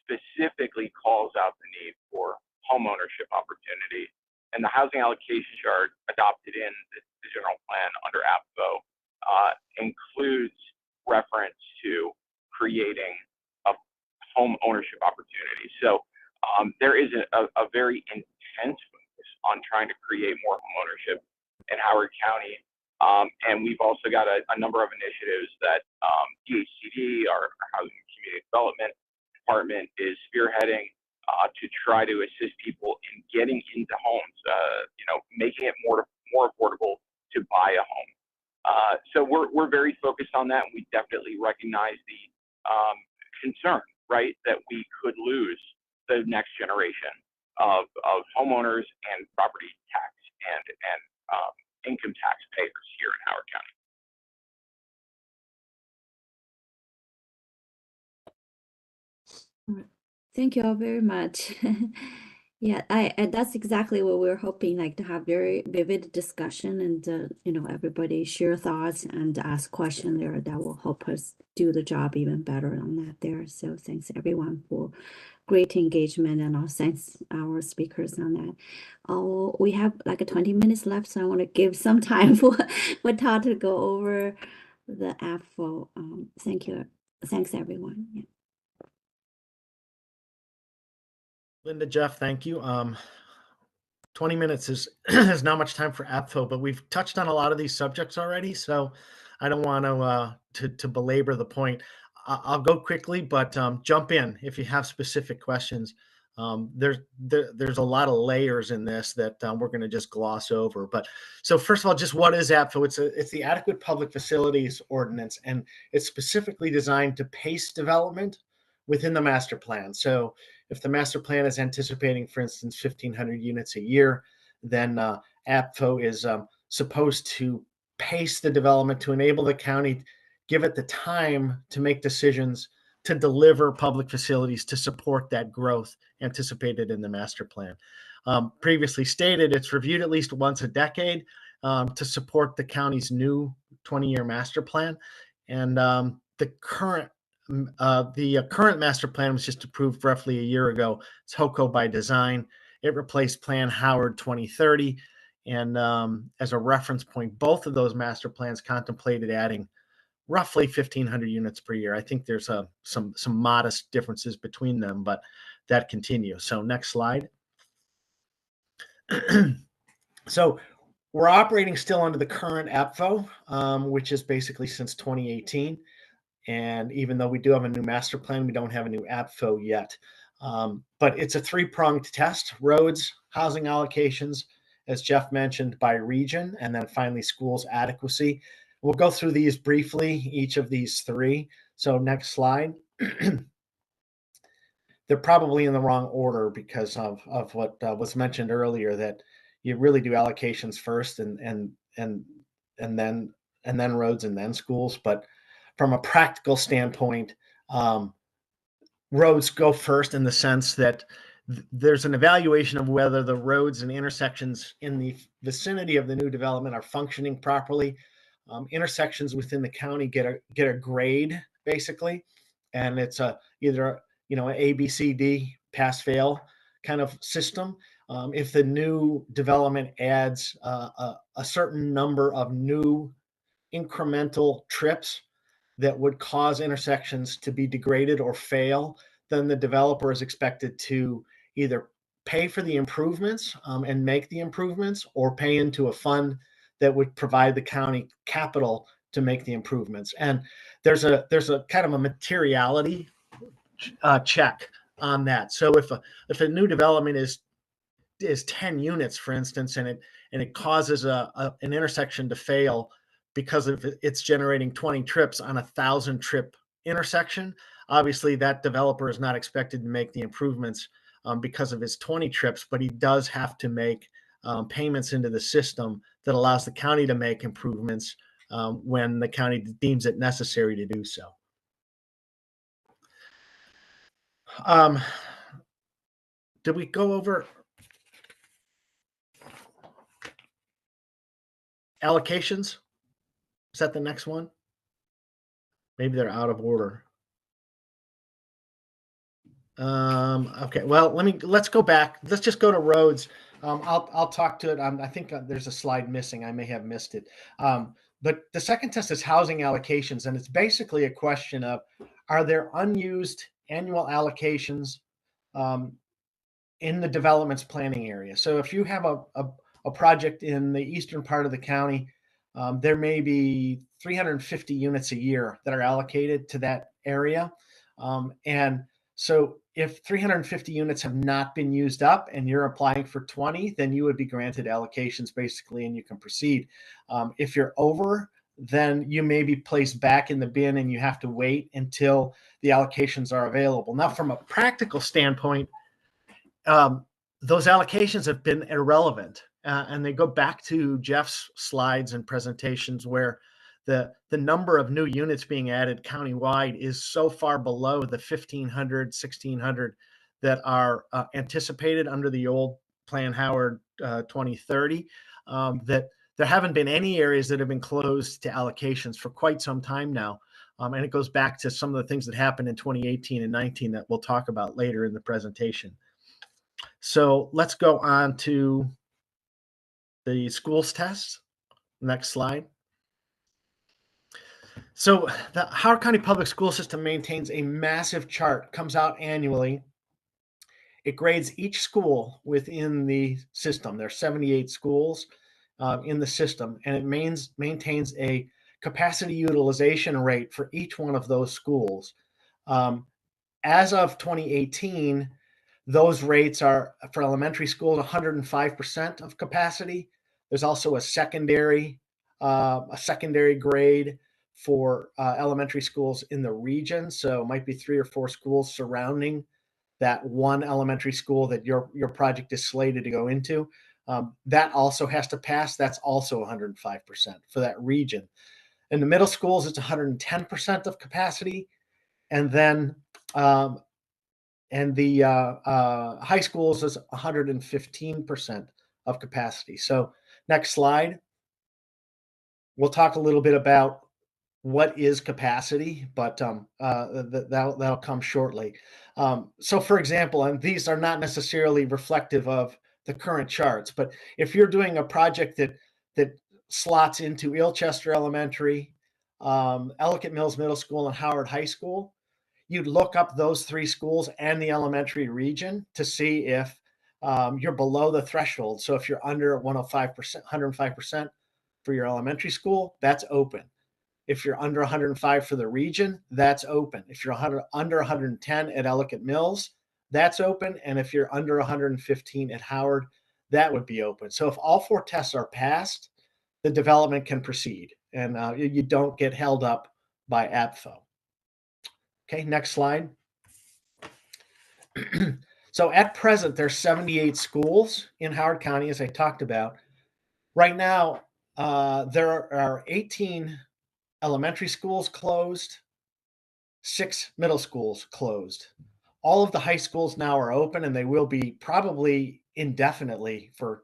specifically calls out the need for home ownership opportunity, and the housing allocation chart adopted in the general plan under AFFO includes reference to creating a home ownership opportunity. So there is a very intense focus on trying to create more home ownership in Howard County. And we've also got a number of initiatives that DHCD, our Housing and Community Development Department, is spearheading to try to assist people in getting into homes, making it more affordable to buy a home. So we're very focused on that, and we definitely recognize the concern, right, that we could lose the next generation of homeowners and property tax and income tax payers here in Howard County. Thank you all very much. Yeah, and that's exactly what we're hoping, like to have very vivid discussion and you know, everybody share thoughts and ask questions there that will help us do the job even better on that there. So thanks everyone for great engagement, and also thanks our speakers on that. Oh, we have like 20 minutes left, so I want to give some time for Todd to go over the AFFO. Thank you. Thanks everyone. Yeah. Linda, Jeff, thank you. 20 minutes is is not much time for AFFO, but we've touched on a lot of these subjects already, so I don't want to belabor the point. I'll go quickly, but jump in if you have specific questions. There's a lot of layers in this that we're going to just gloss over. But so first of all, just what is AFFO? It's the Adequate Public Facilities Ordinance, and it's specifically designed to pace development within the master plan. So if the master plan is anticipating, for instance, 1,500 units a year, then AFFO is supposed to pace the development to enable the county, give it the time to make decisions to deliver public facilities to support that growth anticipated in the master plan. Previously stated, it's reviewed at least once a decade to support the county's new 20-year master plan. And the current master plan was just approved roughly a year ago. It's HOCO by design. It replaced Plan Howard 2030. And as a reference point, both of those master plans contemplated adding roughly 1,500 units per year. I think there's some modest differences between them, but that continues. So next slide. So we're operating still under the current AFFO, which is basically since 2018. And even though we do have a new master plan, we don't have a new AFFO yet. But it's a three-pronged test: roads, housing allocations, as Jeff mentioned, by region, and then finally schools adequacy. We'll go through these briefly, each of these three. So next slide. They're probably in the wrong order because of what was mentioned earlier, that you really do allocations first and then roads and then schools. But from a practical standpoint, roads go first in the sense that there's an evaluation of whether the roads and intersections in the vicinity of the new development are functioning properly. Intersections within the county get a grade basically, and it's either an A, B, C, D, pass fail kind of system. If the new development adds a certain number of new incremental trips that would cause intersections to be degraded or fail, then the developer is expected to either pay for the improvements and make the improvements, or pay into a fund that would provide the county capital to make the improvements. And there's a kind of a materiality check on that. So if a new development is 10 units, for instance, and it causes an intersection to fail because of it's generating 20 trips on 1,000 trip intersection, obviously that developer is not expected to make the improvements because of his 20 trips, but he does have to make payments into the system that allows the county to make improvements when the county deems it necessary to do so. Did we go over allocations? Is that the next one? Maybe they're out of order. Okay, well, let's go back. Let's just go to roads. I'll talk to it. I think there's a slide missing. I may have missed it. But the second test is housing allocations, and it's basically a question of, are there unused annual allocations in the development's planning area? So if you have a project in the eastern part of the county, there may be 350 units a year that are allocated to that area. And so if 350 units have not been used up and you're applying for 20, then you would be granted allocations basically, and you can proceed. If you're over, then you may be placed back in the bin and you have to wait until the allocations are available. Now, from a practical standpoint, those allocations have been irrelevant. And they go back to Jeff's slides and presentations where the number of new units being added countywide is so far below the 1,500, 1,600 that are anticipated under the old Plan Howard 2030, that there haven't been any areas that have been closed to allocations for quite some time now. And it goes back to some of the things that happened in 2018 and 19 that we'll talk about later in the presentation. So let's go on to the schools tests. Next slide. So the Howard County Public School System maintains a massive chart, comes out annually. It grades each school within the system. There are 78 schools in the system, and it maintains a capacity utilization rate for each one of those schools. As of 2018, those rates are for elementary schools 105% of capacity. There's also a secondary grade for elementary schools in the region. So it might be 3 or 4 schools surrounding that one elementary school that your project is slated to go into. That also has to pass. That's also 105% for that region. In the middle schools, it's 110% of capacity. And then the high schools is 115% of capacity. So next slide. We'll talk a little bit about what is capacity, but that'll come shortly. So for example, and these are not necessarily reflective of the current charts, but if you're doing a project that slots into Ilchester Elementary, Ellicott Mills Middle School, and Howard High School, you'd look up those 3 schools and the elementary region to see if you're below the threshold. So if you're under 105% for your elementary school, that's open. If you're under 105 for the region, that's open. If you're under 110 at Ellicott Mills, that's open. And if you're under 115 at Howard, that would be open. So if all 4 tests are passed, the development can proceed, and you don't get held up by AFFO. Okay, next slide. So at present, there's 78 schools in Howard County, as I talked about. Right now, there are 18 elementary schools closed, 6 middle schools closed. All of the high schools now are open, and they will be probably indefinitely for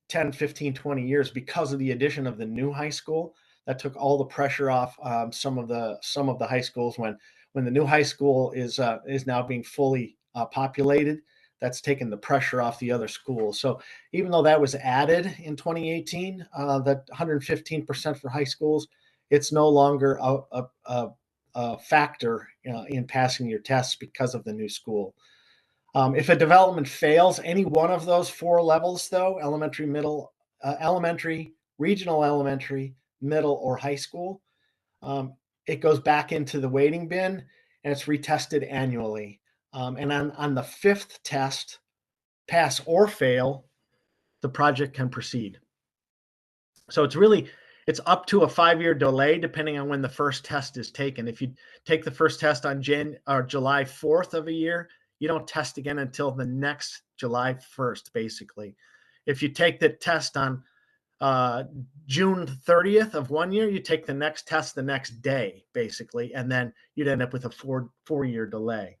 10, 15, 20 years because of the addition of the new high school. That took all the pressure off some of the high schools when the new high school is now being fully populated. That's taken the pressure off the other schools. So even though that was added in 2018, that 115% for high schools, it's no longer a factor in passing your tests because of the new school. If a development fails any one of those 4 levels, though, elementary, middle, elementary, regional elementary, middle, or high school, it goes back into the waiting bin and it's retested annually. And on the 5th test, pass or fail, the project can proceed. So it's up to a 5-year delay depending on when the first test is taken. If you take the first test on July 4th of a year, you don't test again until the next July 1st, basically. If you take the test on June 30th of one year, you take the next test the next day, basically, and then you'd end up with a 4-year delay.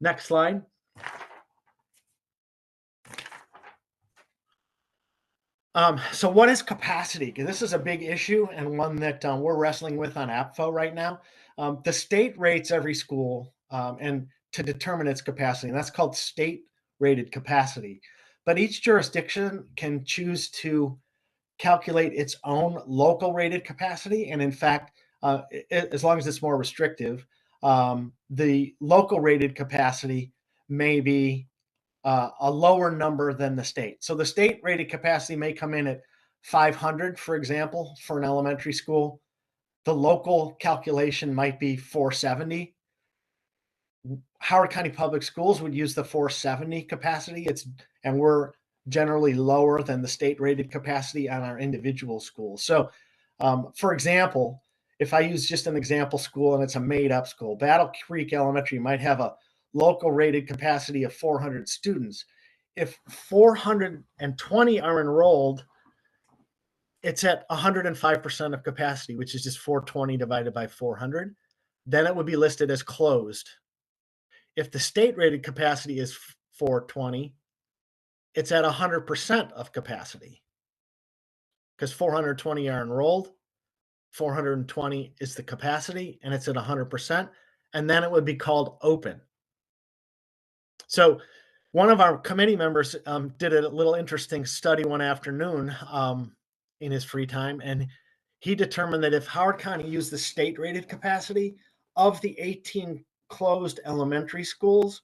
Next slide. So what is capacity? Because this is a big issue and one that we're wrestling with on AFFO right now. The state rates every school and to determine its capacity, and that's called state rated capacity. But each jurisdiction can choose to calculate its own local rated capacity. And in fact, as long as it's more restrictive, the local rated capacity may be a lower number than the state. So the state rated capacity may come in at 500, for example, for an elementary school. The local calculation might be 470. Howard County Public Schools would use the 470 capacity. And we're generally lower than the state rated capacity on our individual schools. So for example, if I use just an example school and it's a made up school, Battle Creek Elementary might have a local rated capacity of 400 students. If 420 are enrolled, it's at 105% of capacity, which is just 420 divided by 400. Then it would be listed as closed. If the state rated capacity is 420, it's at 100% of capacity because 420 are enrolled. 420 is the capacity, and it's at 100%, and then it would be called open. So one of our committee members did a little interesting study one afternoon in his free time, and he determined that if Howard County used the state-rated capacity of the 18 closed elementary schools,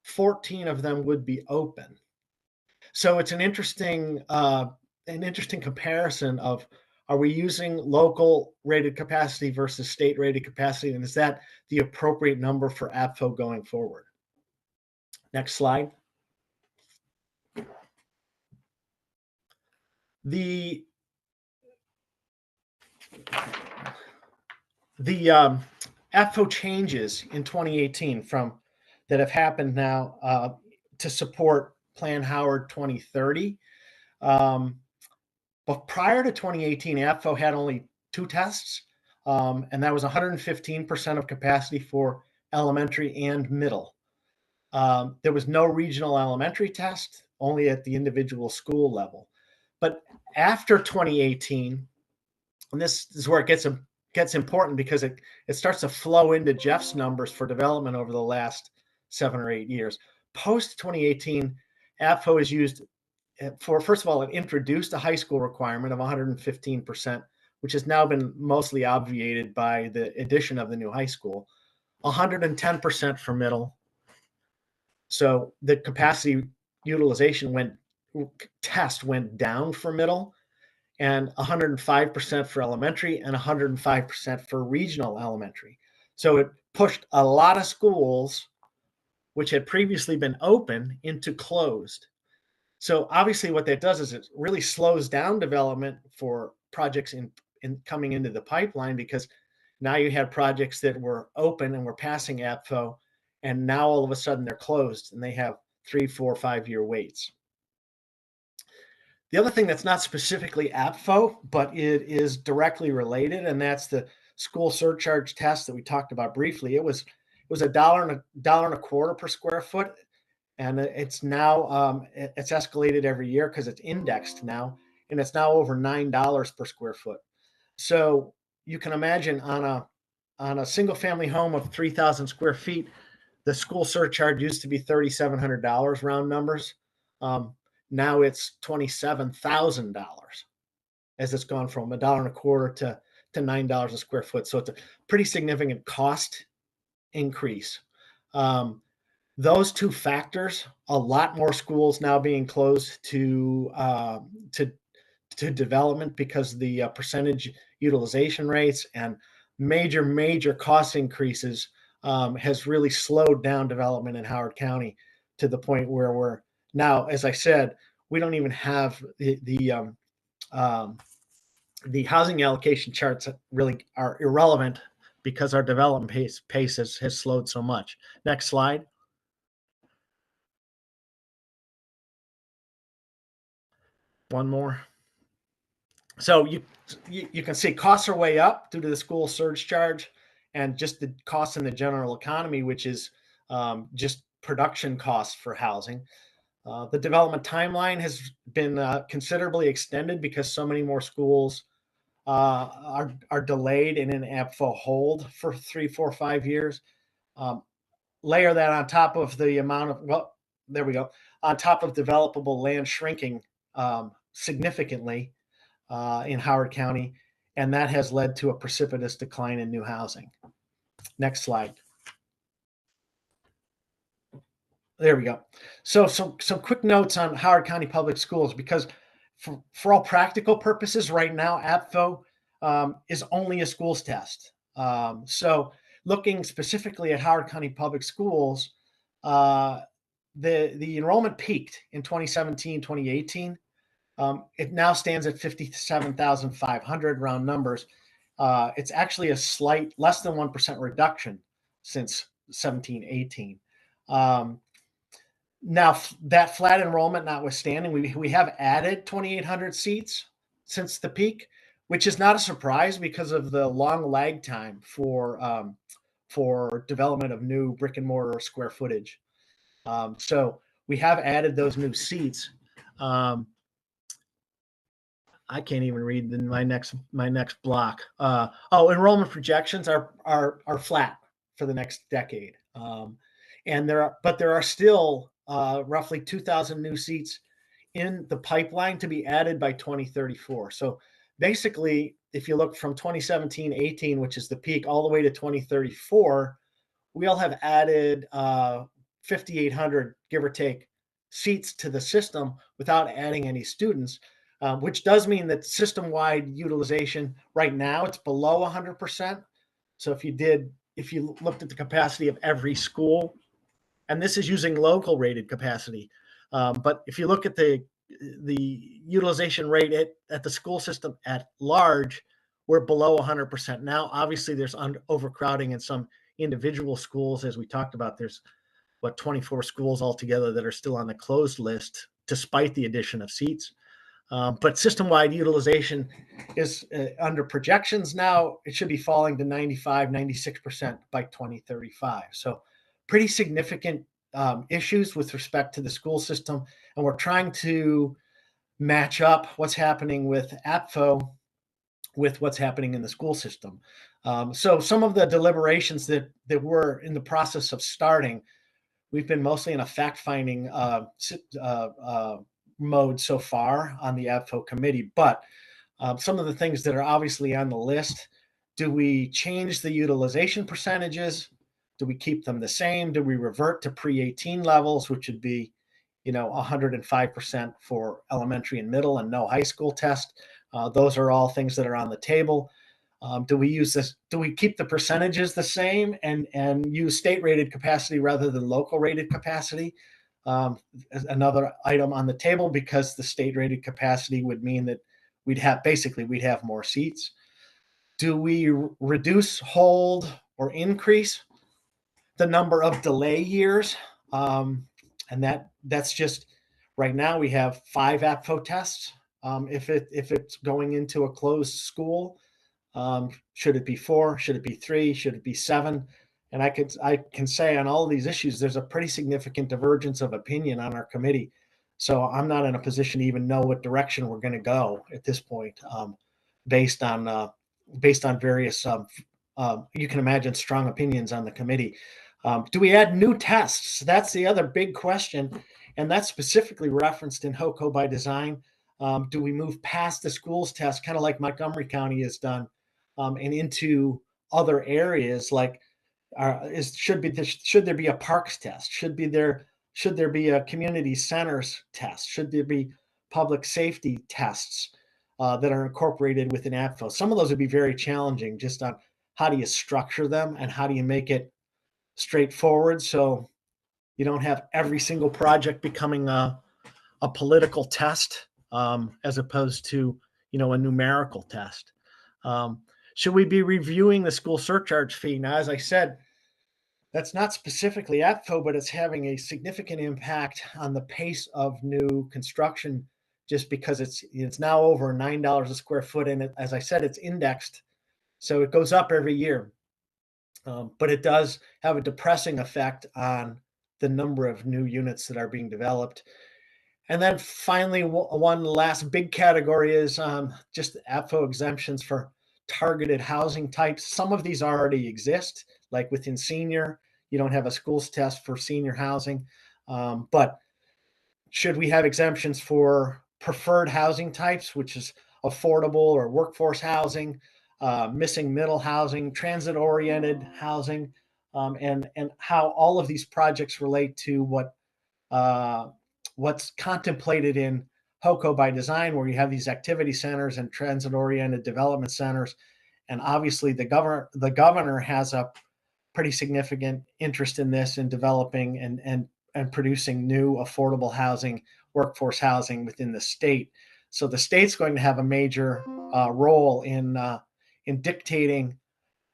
14 of them would be open. So it's an interesting comparison of, are we using local rated capacity versus state rated capacity, and is that the appropriate number for AFFO going forward? Next slide. The AFFO changes in 2018 that have happened now to support Plan Howard 2030. But prior to 2018, AFFO had only 2 tests, and that was 115% of capacity for elementary and middle. There was no regional elementary test, only at the individual school level. But after 2018, and this is where it gets important because it starts to flow into Jeff's numbers for development over the last 7 or 8 years. Post 2018, AFFO is used for, first of all, it introduced a high school requirement of 115%, which has now been mostly obviated by the addition of the new high school, 110% for middle. So the capacity utilization test went down for middle, and 105% for elementary and 105% for regional elementary. So it pushed a lot of schools which had previously been open into closed. So obviously what that does is it really slows down development for projects in coming into the pipeline, because now you have projects that were open and were passing AFFO, and now all of a sudden they're closed and they have 3, 4, 5 year waits. The other thing that's not specifically AFFO, but it is directly related, and that's the school surcharge test that we talked about briefly. It was $1.25 per square foot. And it's now it's escalated every year because it's indexed now, and it's now over $9 per square foot. So you can imagine on a single family home of 3,000 square feet, the school surcharge used to be $3,700 round numbers. Now it's $27,000 as it's gone from $1.25 to $9 a square foot. So it's a pretty significant cost increase. Those 2 factors, a lot more schools now being closed to development because the percentage utilization rates and major cost increases has really slowed down development in Howard County to the point where we're now, as I said, we don't even have the housing allocation charts really are irrelevant because our development pace has slowed so much. Next slide. One more. So you can see costs are way up due to the school surge charge and just the costs in the general economy, which is just production costs for housing. The development timeline has been considerably extended because so many more schools are delayed and in AFFO hold for 3, 4, 5 years. Layer that on top of the amount of, there we go, on top of developable land shrinking significantly in Howard County, and that has led to a precipitous decline in new housing. Next slide. There we go. So some quick notes on Howard County Public Schools, because for all practical purposes right now, AFFO is only a schools test. So looking specifically at Howard County Public Schools, the enrollment peaked in 2017, 2018. It now stands at 57,500 round numbers. It's actually a slight less than 1% reduction since 17, 18. Now that flat enrollment notwithstanding, we have added 2,800 seats since the peak, which is not a surprise because of the long lag time for for development of new brick and mortar square footage. So we have added those new seats. I can't even read my next block. Enrollment projections are flat for the next decade, and there are still roughly 2,000 new seats in the pipeline to be added by 2034. So basically, if you look from 2017-18, which is the peak, all the way to 2034, we'll have added 5,800, give or take, seats to the system without adding any students, which does mean that system-wide utilization right now, it's below 100%. So if you looked at the capacity of every school, and this is using local rated capacity, but if you look at the utilization rate at the school system at large, we're below 100% now. Obviously, there's overcrowding in some individual schools, as we talked about. There's 24 schools altogether that are still on the closed list, despite the addition of seats. But system-wide utilization is under projections now. It should be falling to 95, 96% by 2035. So pretty significant issues with respect to the school system. And we're trying to match up what's happening with AFFO with what's happening in the school system. So some of the deliberations that we're in the process of starting, we've been mostly in a fact-finding mode so far on the AFFO committee, but some of the things that are obviously on the list: do we change the utilization percentages? Do we keep them the same? Do we revert to pre-18 levels, which would be 105% for elementary and middle and no high school test? Those are all things that are on the table. Do we keep the percentages the same and use state rated capacity rather than local rated capacity? Another item on the table, because the state rated capacity would mean that we'd have more seats. Do we reduce, hold, or increase the number of delay years? And that's just right now we have 5 AFFO tests. If it's going into a closed school, should it be 4? Should it be 3? Should it be 7? And I can say on all of these issues, there's a pretty significant divergence of opinion on our committee. So I'm not in a position to even know what direction we're going to go at this point, based on various, you can imagine, strong opinions on the committee. Do we add new tests? That's the other big question, and that's specifically referenced in HOCO by design. Do we move past the schools test, kind of like Montgomery County has done, and into other areas like should there be a parks test? Should there be a community centers test? Should there be public safety tests that are incorporated within AFFO? Some of those would be very challenging, just on how do you structure them and how do you make it straightforward so you don't have every single project becoming a political test, as opposed to a numerical test. Should we be reviewing the school surcharge fee? Now, as I said, that's not specifically AFFO, but it's having a significant impact on the pace of new construction, just because it's now over $9 a square foot, and as I said, it's indexed, so it goes up every year. But it does have a depressing effect on the number of new units that are being developed. And then finally, one last big category is just AFFO exemptions for targeted housing types. Some of these already exist, like within senior, you don't have a schools test for senior housing. But should we have exemptions for preferred housing types, which is affordable or workforce housing, missing middle housing, transit-oriented housing, and how all of these projects relate to what's contemplated in HOCO by design, where you have these activity centers and transit-oriented development centers. And obviously the governor has a pretty significant interest in this, in developing and producing new affordable housing, workforce housing within the state. So the state's going to have a major role in dictating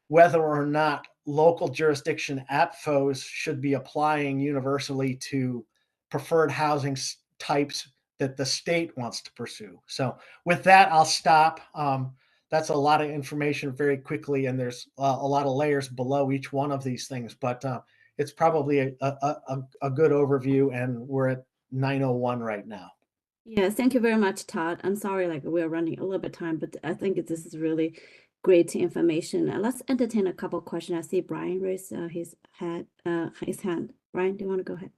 whether or not local jurisdiction AFFOs should be applying universally to preferred housing types that the state wants to pursue. So with that, I'll stop. that's a lot of information very quickly, and there's a lot of layers below each one of these things. But it's probably a good overview, and we're at 9:01 right now. Yeah, thank you very much, Todd. I'm sorry, like we're running a little bit time, but I think this is really great information. Let's entertain a couple questions. I see Brian raised his hand. Brian, do you want to go ahead?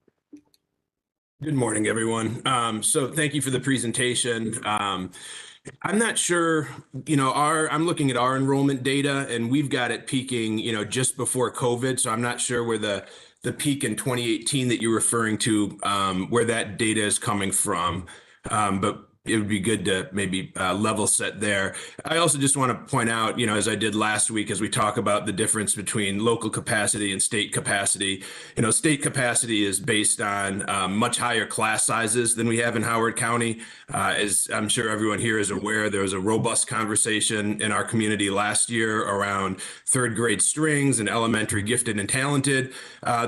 Good morning, everyone. So thank you for the presentation. I'm not sure, I'm looking at our enrollment data, and we've got it peaking, just before COVID. So I'm not sure where the peak in 2018 that you're referring to, where that data is coming from. But it would be good to maybe level set there. I also just want to point out, as I did last week, as we talk about the difference between local capacity and state capacity, state capacity is based on much higher class sizes than we have in Howard County. As I'm sure everyone here is aware, there was a robust conversation in our community last year around third grade strings and elementary gifted and talented.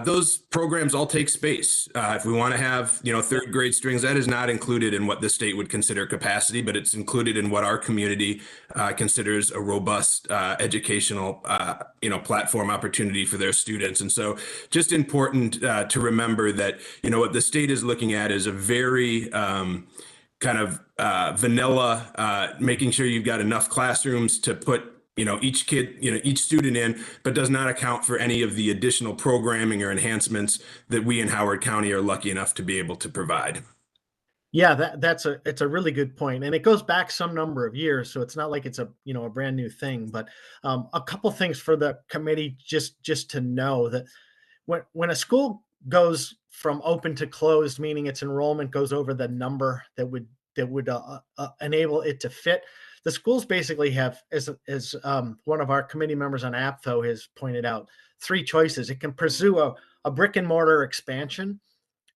Those programs all take space. If we want to have, third grade strings, that is not included in what the state would consider capacity, but it's included in what our community considers a robust educational, platform opportunity for their students. And so just important to remember that, what the state is looking at is a very kind of vanilla, making sure you've got enough classrooms to put each kid, each student in, but does not account for any of the additional programming or enhancements that we in Howard County are lucky enough to be able to provide. Yeah, it's a really good point, and it goes back some number of years, so it's not like it's a brand new thing. But a couple things for the committee just to know that when a school goes from open to closed, meaning its enrollment goes over the number that would enable it to fit, the schools basically have, as one of our committee members on AFFO has pointed out, three choices. It can pursue a brick and mortar expansion,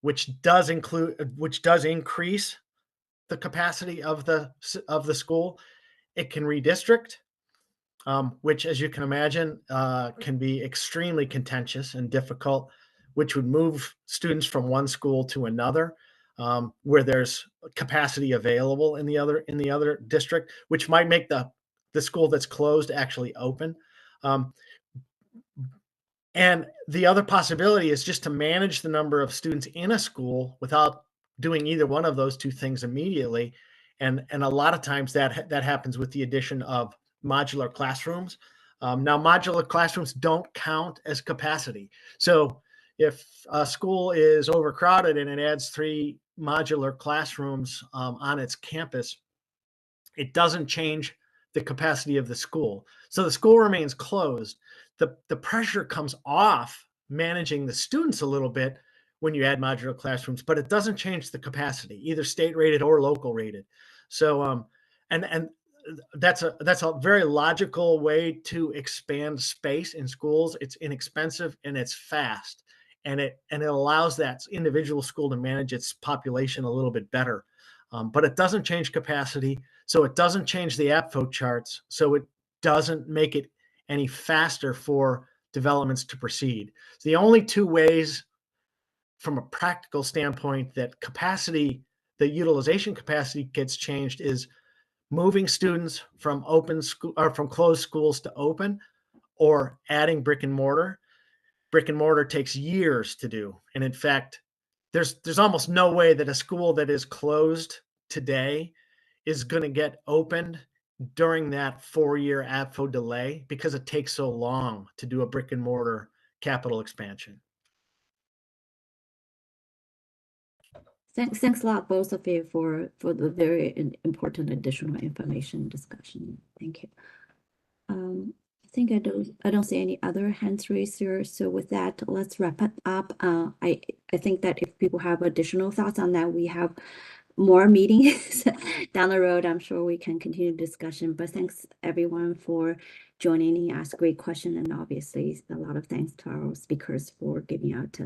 which does increase the capacity of the school. It can redistrict, which, as you can imagine, can be extremely contentious and difficult, which would move students from one school to another, where there's capacity available in the other district, which might make the school that's closed actually open. And the other possibility is just to manage the number of students in a school without doing either one of those two things immediately. And a lot of times that happens with the addition of modular classrooms. Now, modular classrooms don't count as capacity. So if a school is overcrowded and it adds 3 modular classrooms on its campus, it doesn't change the capacity of the school. So the school remains closed. The pressure comes off managing the students a little bit when you add modular classrooms, but it doesn't change the capacity, either state rated or local rated. So and that's a very logical way to expand space in schools. It's inexpensive and it's fast, and it allows that individual school to manage its population a little bit better. But it doesn't change capacity, so it doesn't change the AFFO charts, so it doesn't make it any faster for developments to proceed. So the only two ways from a practical standpoint that the utilization capacity gets changed is moving students from open school or from closed schools to open, or adding brick and mortar. Brick and mortar takes years to do. And in fact, there's almost no way that a school that is closed today is going to get opened during that 4-year AFFO delay, because it takes so long to do a brick and mortar capital expansion. Thanks a lot, both of you, for the very important additional information discussion. Thank you. I think I don't see any other hands raised here. So with that, let's wrap it up. I think that if people have additional thoughts on that, we have more meetings down the road. I'm sure we can continue discussion, but thanks everyone for joining in, ask great question, and obviously a lot of thanks to our speakers for giving out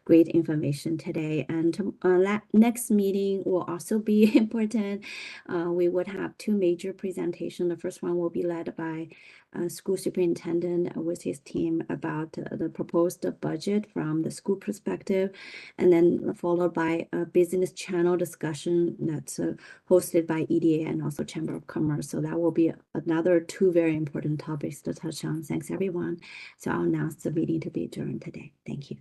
great information today. And next meeting will also be important. We would have two major presentations. The first one will be led by school superintendent with his team about the proposed budget from the school perspective, and then followed by a business channel discussion that's hosted by EDA and also Chamber of Commerce. So that will be another two very important topics to touch on. Thanks, everyone. So I'll announce the meeting to be adjourned today. Thank you.